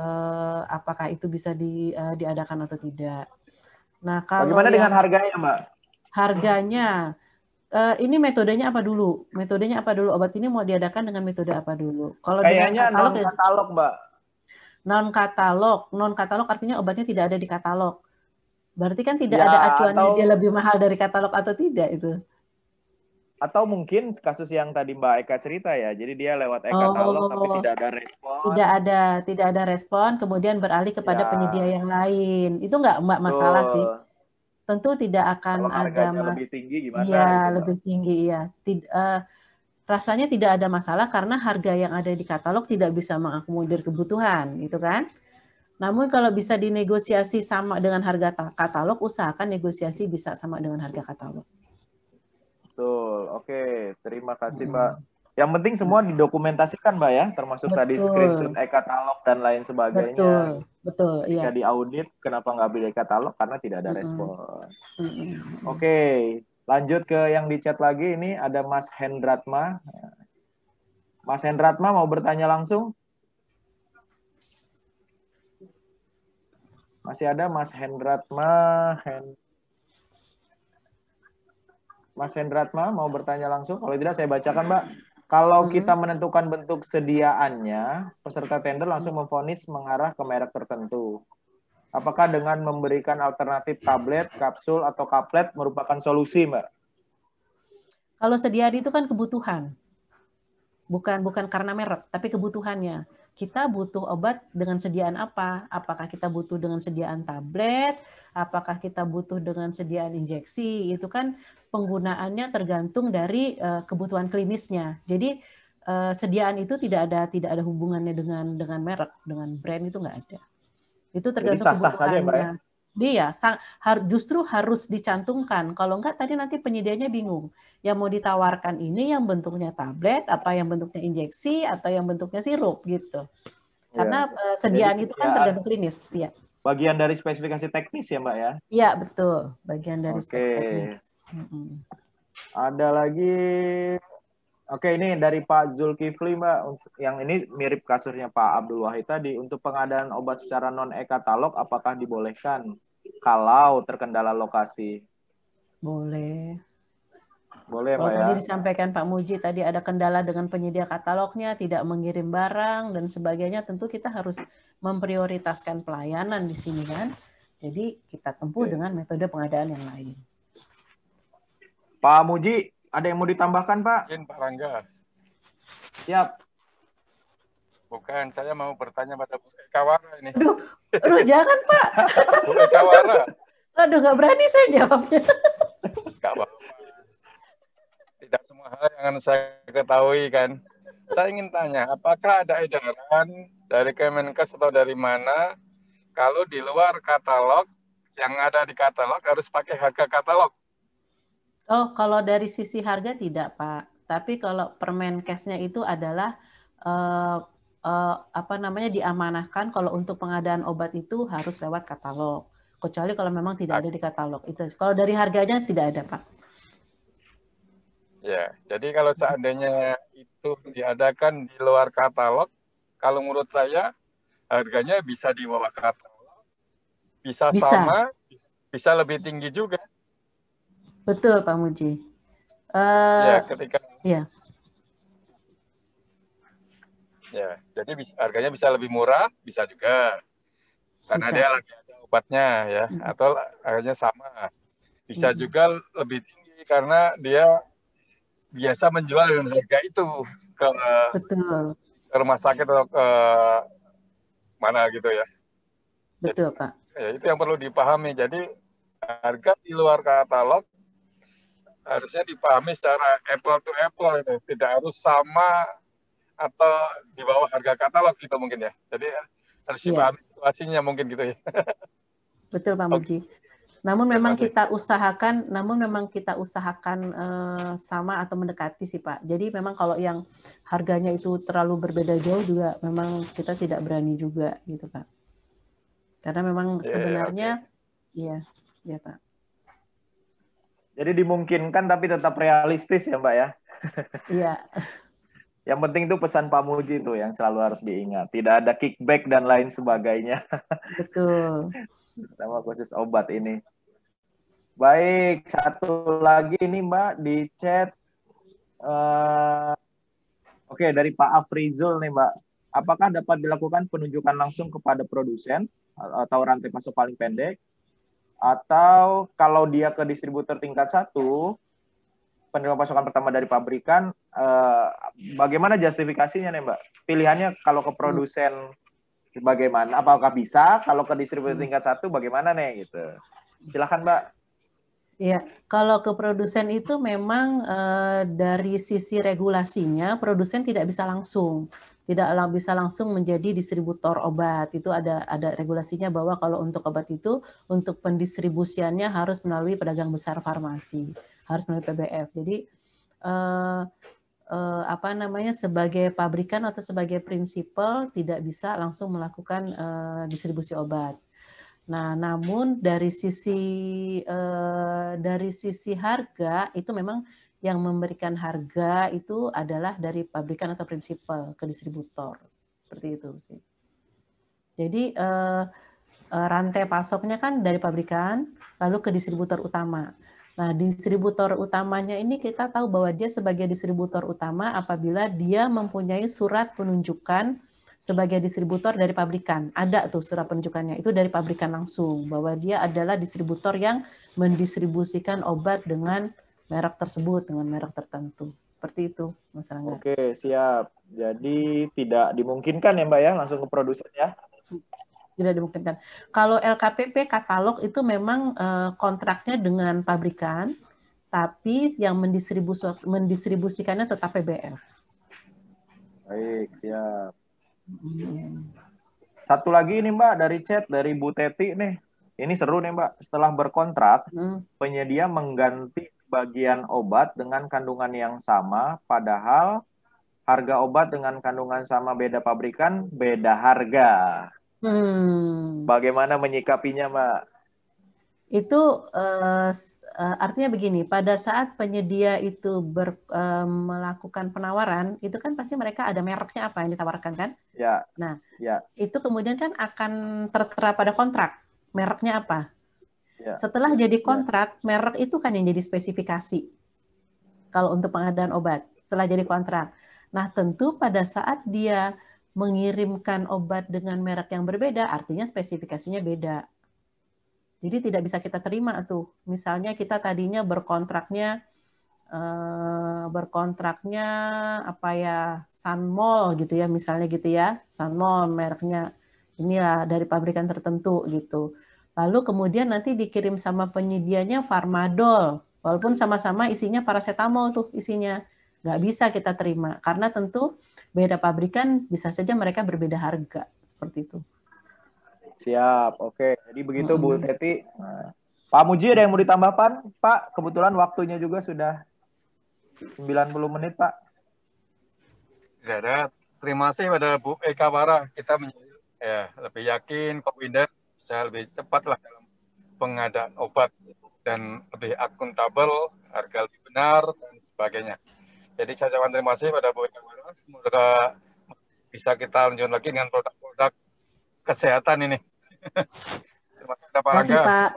[SPEAKER 2] apakah itu bisa diadakan atau tidak. Nah, kalau
[SPEAKER 1] bagaimana dengan harganya, Mbak?
[SPEAKER 2] Harganya, ini metodenya apa dulu? Metodenya apa dulu? Obat ini mau diadakan dengan metode apa dulu? Kalau
[SPEAKER 1] kayaknya non-katalog, Mbak.
[SPEAKER 2] Non-katalog artinya obatnya tidak ada di katalog. Berarti kan tidak ada acuannya dia lebih mahal dari katalog atau tidak itu.
[SPEAKER 1] Atau mungkin kasus yang tadi Mbak Eka cerita ya. Jadi dia lewat e-katalog tapi tidak ada respon.
[SPEAKER 2] Tidak ada respon, kemudian beralih kepada penyedia yang lain. Itu nggak masalah sih. Tentu tidak akan ada
[SPEAKER 1] lebih tinggi gimana?
[SPEAKER 2] Iya, gitu, lebih tinggi ya. Rasanya tidak ada masalah karena harga yang ada di katalog tidak bisa mengakomodir kebutuhan, gitu kan? Namun kalau bisa dinegosiasi sama dengan harga katalog, usahakan negosiasi bisa sama dengan harga katalog.
[SPEAKER 1] Betul, oke. Terima kasih Mbak. Yang penting semua didokumentasikan Mbak ya, termasuk tadi screenshot e-katalog dan lain sebagainya.
[SPEAKER 2] Betul.
[SPEAKER 1] Jika diaudit, kenapa nggak beli e-katalog? Karena tidak ada respon. Oke, lanjut ke yang di chat lagi. Ini ada Mas Hendratma. Mas Hendratma mau bertanya langsung? Masih ada Mas Hendratma? Mas Hendratma mau bertanya langsung? Kalau tidak saya bacakan, Mbak. Kalau kita menentukan bentuk sediaannya, peserta tender langsung memvonis mengarah ke merek tertentu. Apakah dengan memberikan alternatif tablet, kapsul, atau kaplet merupakan solusi, Mbak?
[SPEAKER 2] Kalau sediaan itu kan kebutuhan. Bukan karena merek, tapi kebutuhannya. Kita butuh obat dengan sediaan apa? Apakah kita butuh dengan sediaan tablet? Apakah kita butuh dengan sediaan injeksi? Itu kan penggunaannya tergantung dari kebutuhan klinisnya. Jadi sediaan itu tidak ada hubungannya dengan merek, dengan brand itu nggak ada. Itu tergantung kebutuhannya. Iya, justru harus dicantumkan. Kalau enggak, tadi nanti penyediaannya bingung. Yang mau ditawarkan ini yang bentuknya tablet, apa yang bentuknya injeksi, atau yang bentuknya sirup gitu. Karena sediaan itu kan tergantung klinis. Ya.
[SPEAKER 1] Bagian dari spesifikasi teknis ya, Mbak ya?
[SPEAKER 2] Iya, betul. Bagian dari teknis.
[SPEAKER 1] Ada lagi. Oke, ini dari Pak Zulkifli, Mbak. Yang ini mirip kasusnya Pak Abdul Wahid tadi. Untuk pengadaan obat secara non-e-katalog, apakah dibolehkan kalau terkendala lokasi?
[SPEAKER 2] Boleh.
[SPEAKER 1] Boleh,
[SPEAKER 2] kalau
[SPEAKER 1] Mbak
[SPEAKER 2] tadi
[SPEAKER 1] ya.
[SPEAKER 2] Disampaikan Pak Muji, tadi ada kendala dengan penyedia katalognya, tidak mengirim barang, dan sebagainya. Tentu kita harus memprioritaskan pelayanan di sini kan. Jadi kita tempuh dengan metode pengadaan yang lain.
[SPEAKER 1] Pak Muji, ada yang mau ditambahkan, Pak?
[SPEAKER 7] Mungkin Pak Rangga.
[SPEAKER 1] Siap.
[SPEAKER 7] Bukan, saya mau bertanya pada Bu Eka Wara ini.
[SPEAKER 2] Aduh, jangan Pak.
[SPEAKER 7] Bu Eka Wara.
[SPEAKER 2] Aduh, nggak berani saya jawabnya.
[SPEAKER 7] Nggak apa-apa. Tidak semua hal yang saya ketahui kan. Saya ingin tanya, apakah ada edaran dari Kemenkes atau dari mana kalau di luar katalog, yang ada di katalog harus pakai harga katalog?
[SPEAKER 2] Oh, kalau dari sisi harga tidak, Pak. Tapi kalau Permenkesnya itu adalah diamanahkan kalau untuk pengadaan obat itu harus lewat katalog. Kecuali kalau memang tidak ada di katalog. Itu. Kalau dari harganya tidak ada, Pak.
[SPEAKER 7] Ya, jadi kalau seandainya itu diadakan di luar katalog, kalau menurut saya harganya bisa di bawah katalog, bisa sama, bisa lebih tinggi juga.
[SPEAKER 2] Betul, Pak Muji.
[SPEAKER 7] Ya, ketika
[SPEAKER 2] ya.
[SPEAKER 7] Ya, jadi harganya bisa lebih murah, bisa juga. Karena dia lagi ada obatnya ya, atau harganya sama. Bisa juga lebih tinggi karena dia biasa menjual dengan harga itu ke rumah sakit atau ke mana gitu ya.
[SPEAKER 2] Betul,
[SPEAKER 7] jadi,
[SPEAKER 2] Pak.
[SPEAKER 7] Ya, itu yang perlu dipahami. Jadi harga di luar katalog harusnya dipahami secara apple to apple itu, tidak harus sama atau di bawah harga katalog gitu mungkin ya. Jadi harus dipahami situasinya mungkin gitu ya.
[SPEAKER 2] Betul Pak Muji. Namun memang kita usahakan, sama atau mendekati sih Pak. Jadi memang kalau yang harganya itu terlalu berbeda jauh juga memang kita tidak berani juga gitu Pak. Karena memang sebenarnya iya Pak.
[SPEAKER 1] Jadi dimungkinkan tapi tetap realistis ya Mbak ya.
[SPEAKER 2] Iya.
[SPEAKER 1] Yang penting itu pesan Pak Muji itu yang selalu harus diingat. Tidak ada kickback dan lain sebagainya.
[SPEAKER 2] Betul.
[SPEAKER 1] Sama khusus obat ini. Baik, satu lagi ini Mbak di chat. Oke, dari Pak Afrizul nih Mbak. Apakah dapat dilakukan penunjukan langsung kepada produsen atau rantai pasok paling pendek? Atau kalau dia ke distributor tingkat 1, penerima pasokan pertama dari pabrikan, bagaimana justifikasinya nih Mbak? Pilihannya kalau ke produsen bagaimana? Apakah bisa? Kalau ke distributor tingkat 1 bagaimana nih? Gitu. Silakan Mbak.
[SPEAKER 2] Ya, kalau ke produsen itu memang dari sisi regulasinya produsen tidak bisa langsung menjadi distributor obat. Itu ada regulasinya bahwa kalau untuk obat itu untuk pendistribusiannya harus melalui pedagang besar farmasi, harus melalui PBF. Jadi sebagai pabrikan atau sebagai prinsipal tidak bisa langsung melakukan distribusi obat. Nah, namun dari sisi harga itu memang yang memberikan harga itu adalah dari pabrikan atau prinsipal ke distributor. Seperti itu sih. Jadi rantai pasoknya kan dari pabrikan, lalu ke distributor utama. Nah, distributor utamanya ini kita tahu bahwa dia sebagai distributor utama apabila dia mempunyai surat penunjukan sebagai distributor dari pabrikan. Ada tuh surat penunjukannya, itu dari pabrikan langsung, bahwa dia adalah distributor yang mendistribusikan obat dengan merek tersebut, dengan merek tertentu. Seperti itu, Mas Rangga.
[SPEAKER 1] Oke, siap. Jadi tidak dimungkinkan ya Mbak ya, langsung ke produsen ya?
[SPEAKER 2] Tidak dimungkinkan. Kalau LKPP katalog itu memang kontraknya dengan pabrikan, tapi yang mendistribusikannya tetap PBL.
[SPEAKER 1] Baik, siap. Satu lagi ini Mbak dari chat dari Bu Teti nih. Ini seru nih Mbak. Setelah berkontrak, penyedia mengganti bagian obat dengan kandungan yang sama, padahal harga obat dengan kandungan sama beda pabrikan, beda harga. Bagaimana menyikapinya, Mbak?
[SPEAKER 2] Itu artinya begini, pada saat penyedia itu melakukan penawaran, itu kan pasti mereka ada mereknya apa yang ditawarkan kan?
[SPEAKER 1] Ya.
[SPEAKER 2] Nah,
[SPEAKER 1] ya.
[SPEAKER 2] Itu kemudian kan akan tertera pada kontrak, mereknya apa?
[SPEAKER 1] Ya.
[SPEAKER 2] Setelah jadi kontrak, merek itu kan yang jadi spesifikasi. Kalau untuk pengadaan obat, setelah jadi kontrak. Nah, tentu pada saat dia mengirimkan obat dengan merek yang berbeda, artinya spesifikasinya beda. Jadi tidak bisa kita terima tuh. Misalnya kita tadinya berkontraknya apa ya, Sunmol gitu ya, misalnya gitu ya, Sunmol mereknya inilah dari pabrikan tertentu gitu. Lalu kemudian nanti dikirim sama penyedianya Farmadol, walaupun sama-sama isinya paracetamol tuh isinya. Nggak bisa kita terima, karena tentu beda pabrikan, bisa saja mereka berbeda harga, seperti itu.
[SPEAKER 1] Siap, oke. Jadi begitu Bu Teti. Nah, Pak Muji ada yang mau ditambahkan? Pak, kebetulan waktunya juga sudah 90 menit, Pak.
[SPEAKER 7] Tidak ada. Terima kasih pada Bu Eka Wara. Kita lebih yakin Pak Winda bisa lebih cepat lah dalam pengadaan obat dan lebih akuntabel, harga lebih benar, dan sebagainya. Jadi saya ucapkan terima kasih pada Bu Eka Wara. Semoga bisa kita lanjut lagi dengan produk-produk kesehatan ini. Terima kasih Pak Rangga.
[SPEAKER 2] Pak.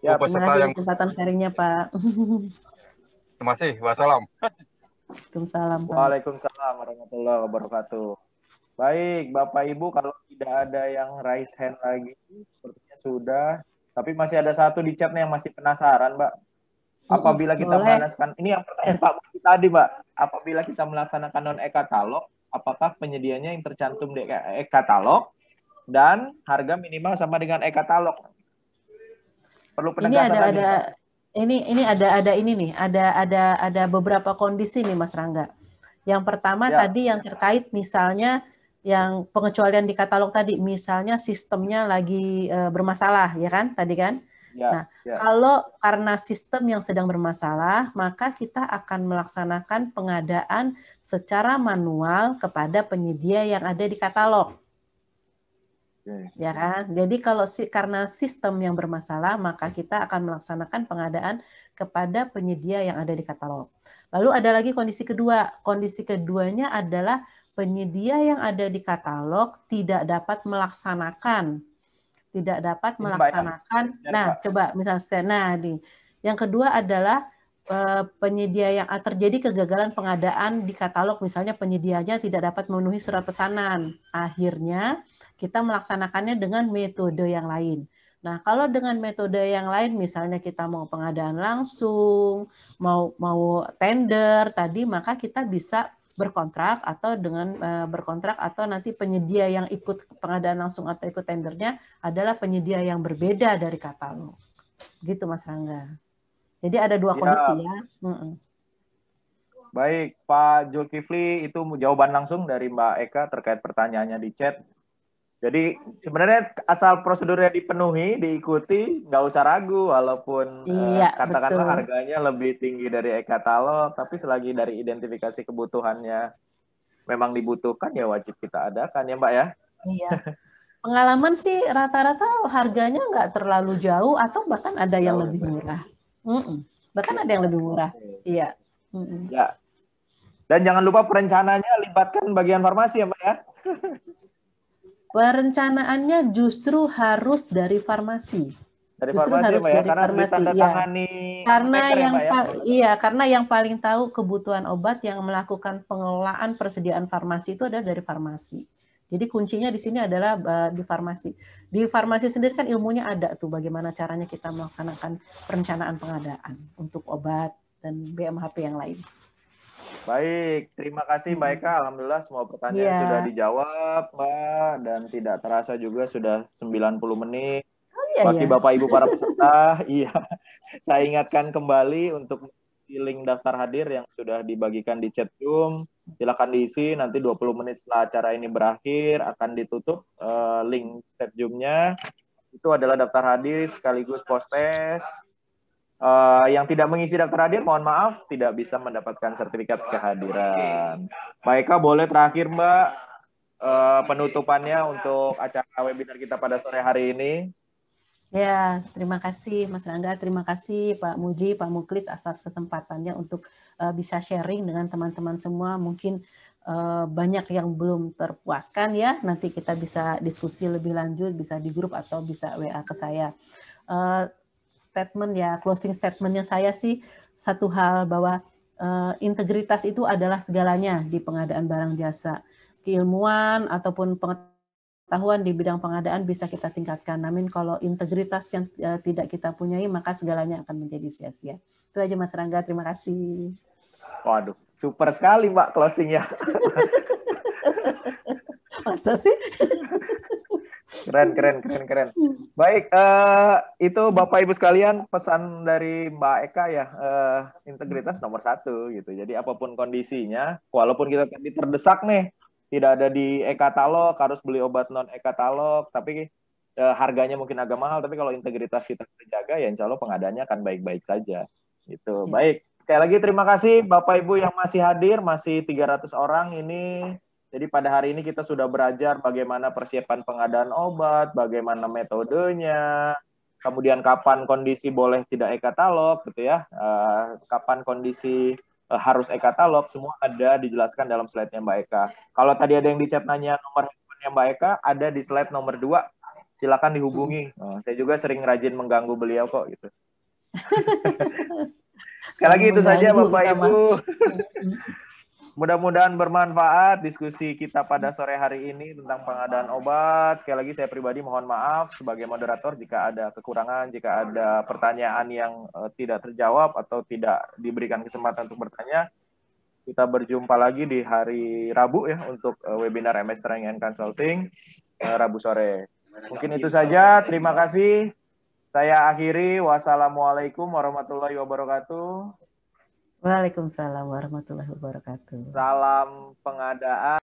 [SPEAKER 2] Ya, terima kasih kesempatan sharingnya Pak.
[SPEAKER 7] Terima kasih. Wassalam.
[SPEAKER 2] Waalaikumsalam.
[SPEAKER 1] Waalaikumsalam warahmatullahi wabarakatuh. Baik, Bapak Ibu, kalau tidak ada yang raise hand lagi, sepertinya sudah. Tapi masih ada satu di chatnya yang masih penasaran, Mbak. Apabila kita melaksanakan, ini yang pertanyaan Pak Budi tadi, Mbak. Apabila kita melaksanakan non-e-katalog, apakah penyedianya yang tercantum di e-katalog dan harga minimal sama dengan e-katalog? Perlu penegasan lagi.
[SPEAKER 2] Ini ada beberapa kondisi nih Mas Rangga. Yang pertama tadi yang terkait misalnya yang pengecualian di katalog tadi, misalnya sistemnya lagi bermasalah, ya kan? Tadi kan? Kalau karena sistem yang sedang bermasalah, maka kita akan melaksanakan pengadaan secara manual kepada penyedia yang ada di katalog. Ya kan? Jadi kalau karena sistem yang bermasalah, maka kita akan melaksanakan pengadaan kepada penyedia yang ada di katalog. Lalu ada lagi kondisi kedua. Kondisi keduanya adalah penyedia yang ada di katalog tidak dapat melaksanakan. Nah, coba misalnya yang kedua adalah penyedia yang terjadi kegagalan pengadaan di katalog, misalnya penyedianya tidak dapat memenuhi surat pesanan. Akhirnya kita melaksanakannya dengan metode yang lain. Nah, kalau dengan metode yang lain, misalnya kita mau pengadaan langsung, mau tender tadi, maka kita bisa berkontrak atau berkontrak atau nanti penyedia yang ikut pengadaan langsung atau ikut tendernya adalah penyedia yang berbeda dari katalog. Gitu Mas Rangga. Jadi ada dua kondisi ya.
[SPEAKER 1] Baik, Pak Zulkifli, itu jawaban langsung dari Mbak Eka terkait pertanyaannya di chat. Jadi sebenarnya asal prosedurnya dipenuhi, diikuti, nggak usah ragu, walaupun katakanlah harganya lebih tinggi dari e-katalog, tapi selagi dari identifikasi kebutuhannya memang dibutuhkan, ya wajib kita adakan ya Mbak ya.
[SPEAKER 2] Iya. Pengalaman sih rata-rata harganya nggak terlalu jauh atau bahkan ada yang lebih murah. Bahkan ada yang lebih murah. Iya.
[SPEAKER 1] Ya. Dan jangan lupa perencanaannya libatkan bagian farmasi ya Mbak ya.
[SPEAKER 2] Perencanaannya justru harus dari farmasi.
[SPEAKER 1] Dari
[SPEAKER 2] Justru
[SPEAKER 1] farmasi
[SPEAKER 2] harus
[SPEAKER 1] Mbak ya,
[SPEAKER 2] dari
[SPEAKER 1] karena harus
[SPEAKER 2] farmasi,
[SPEAKER 1] ditandatangani
[SPEAKER 2] karena
[SPEAKER 1] apoteker ya
[SPEAKER 2] yang
[SPEAKER 1] Mbak ya.
[SPEAKER 2] iya, karena yang paling tahu kebutuhan obat, yang melakukan pengelolaan persediaan farmasi itu adalah dari farmasi. Jadi kuncinya di sini adalah di farmasi. Di farmasi sendiri kan ilmunya ada tuh, bagaimana caranya kita melaksanakan perencanaan pengadaan untuk obat dan BMHP yang lain.
[SPEAKER 1] Baik, terima kasih Mbak Eka. Alhamdulillah semua pertanyaan sudah dijawab Mbak, dan tidak terasa juga sudah 90 menit. Bagi Bapak Ibu para peserta, saya ingatkan kembali untuk link daftar hadir yang sudah dibagikan di chat Zoom. Silakan diisi, nanti 20 menit setelah acara ini berakhir akan ditutup link chat Zoom-nya. Itu adalah daftar hadir sekaligus post-test. Yang tidak mengisi daftar hadir, mohon maaf, tidak bisa mendapatkan sertifikat kehadiran. Mbak Eka, boleh terakhir Mbak, penutupannya untuk acara webinar kita pada sore hari ini.
[SPEAKER 2] Ya, terima kasih Mas Rangga, terima kasih Pak Muji, Pak Muklis atas kesempatannya untuk bisa sharing dengan teman-teman semua. Mungkin banyak yang belum terpuaskan ya, nanti kita bisa diskusi lebih lanjut, bisa di grup atau bisa WA ke saya. Statement ya, closing statementnya saya sih satu hal, bahwa integritas itu adalah segalanya di pengadaan barang jasa. Keilmuan ataupun pengetahuan di bidang pengadaan bisa kita tingkatkan. Namun kalau integritas yang tidak kita punyai, maka segalanya akan menjadi sia-sia. Itu aja Mas Rangga, terima kasih.
[SPEAKER 1] Waduh, super sekali Mbak closingnya.
[SPEAKER 2] Masa sih?
[SPEAKER 1] Keren. Baik, itu Bapak Ibu sekalian pesan dari Mbak Eka ya, integritas nomor 1 gitu. Jadi apapun kondisinya, walaupun kita tadi terdesak nih, tidak ada di e-katalog, harus beli obat non e-katalog, tapi harganya mungkin agak mahal, tapi kalau integritas kita terjaga, ya insya Allah pengadaannya akan baik-baik saja. Gitu. Baik, sekali lagi terima kasih Bapak Ibu yang masih hadir, masih 300 orang ini. Jadi pada hari ini kita sudah belajar bagaimana persiapan pengadaan obat, bagaimana metodenya, kemudian kapan kondisi boleh tidak e-katalog, gitu ya, kapan kondisi harus e-katalog, semua ada dijelaskan dalam slide-nya Mbak Eka. Kalau tadi ada yang di chat nanya nomor handphone-nya Mbak Eka, ada di slide nomor 2, silakan dihubungi. Saya juga sering rajin mengganggu beliau kok, gitu. Sekali lagi itu saja Bapak Ibu. Mudah-mudahan bermanfaat diskusi kita pada sore hari ini tentang pengadaan obat. Sekali lagi saya pribadi mohon maaf sebagai moderator jika ada kekurangan, jika ada pertanyaan yang tidak terjawab atau tidak diberikan kesempatan untuk bertanya. Kita berjumpa lagi di hari Rabu ya untuk webinar MS Training and Consulting Rabu sore. Mungkin itu saja. Terima kasih. Saya akhiri. Wassalamualaikum warahmatullahi wabarakatuh.
[SPEAKER 2] Waalaikumsalam warahmatullahi wabarakatuh.
[SPEAKER 1] Salam pengadaan.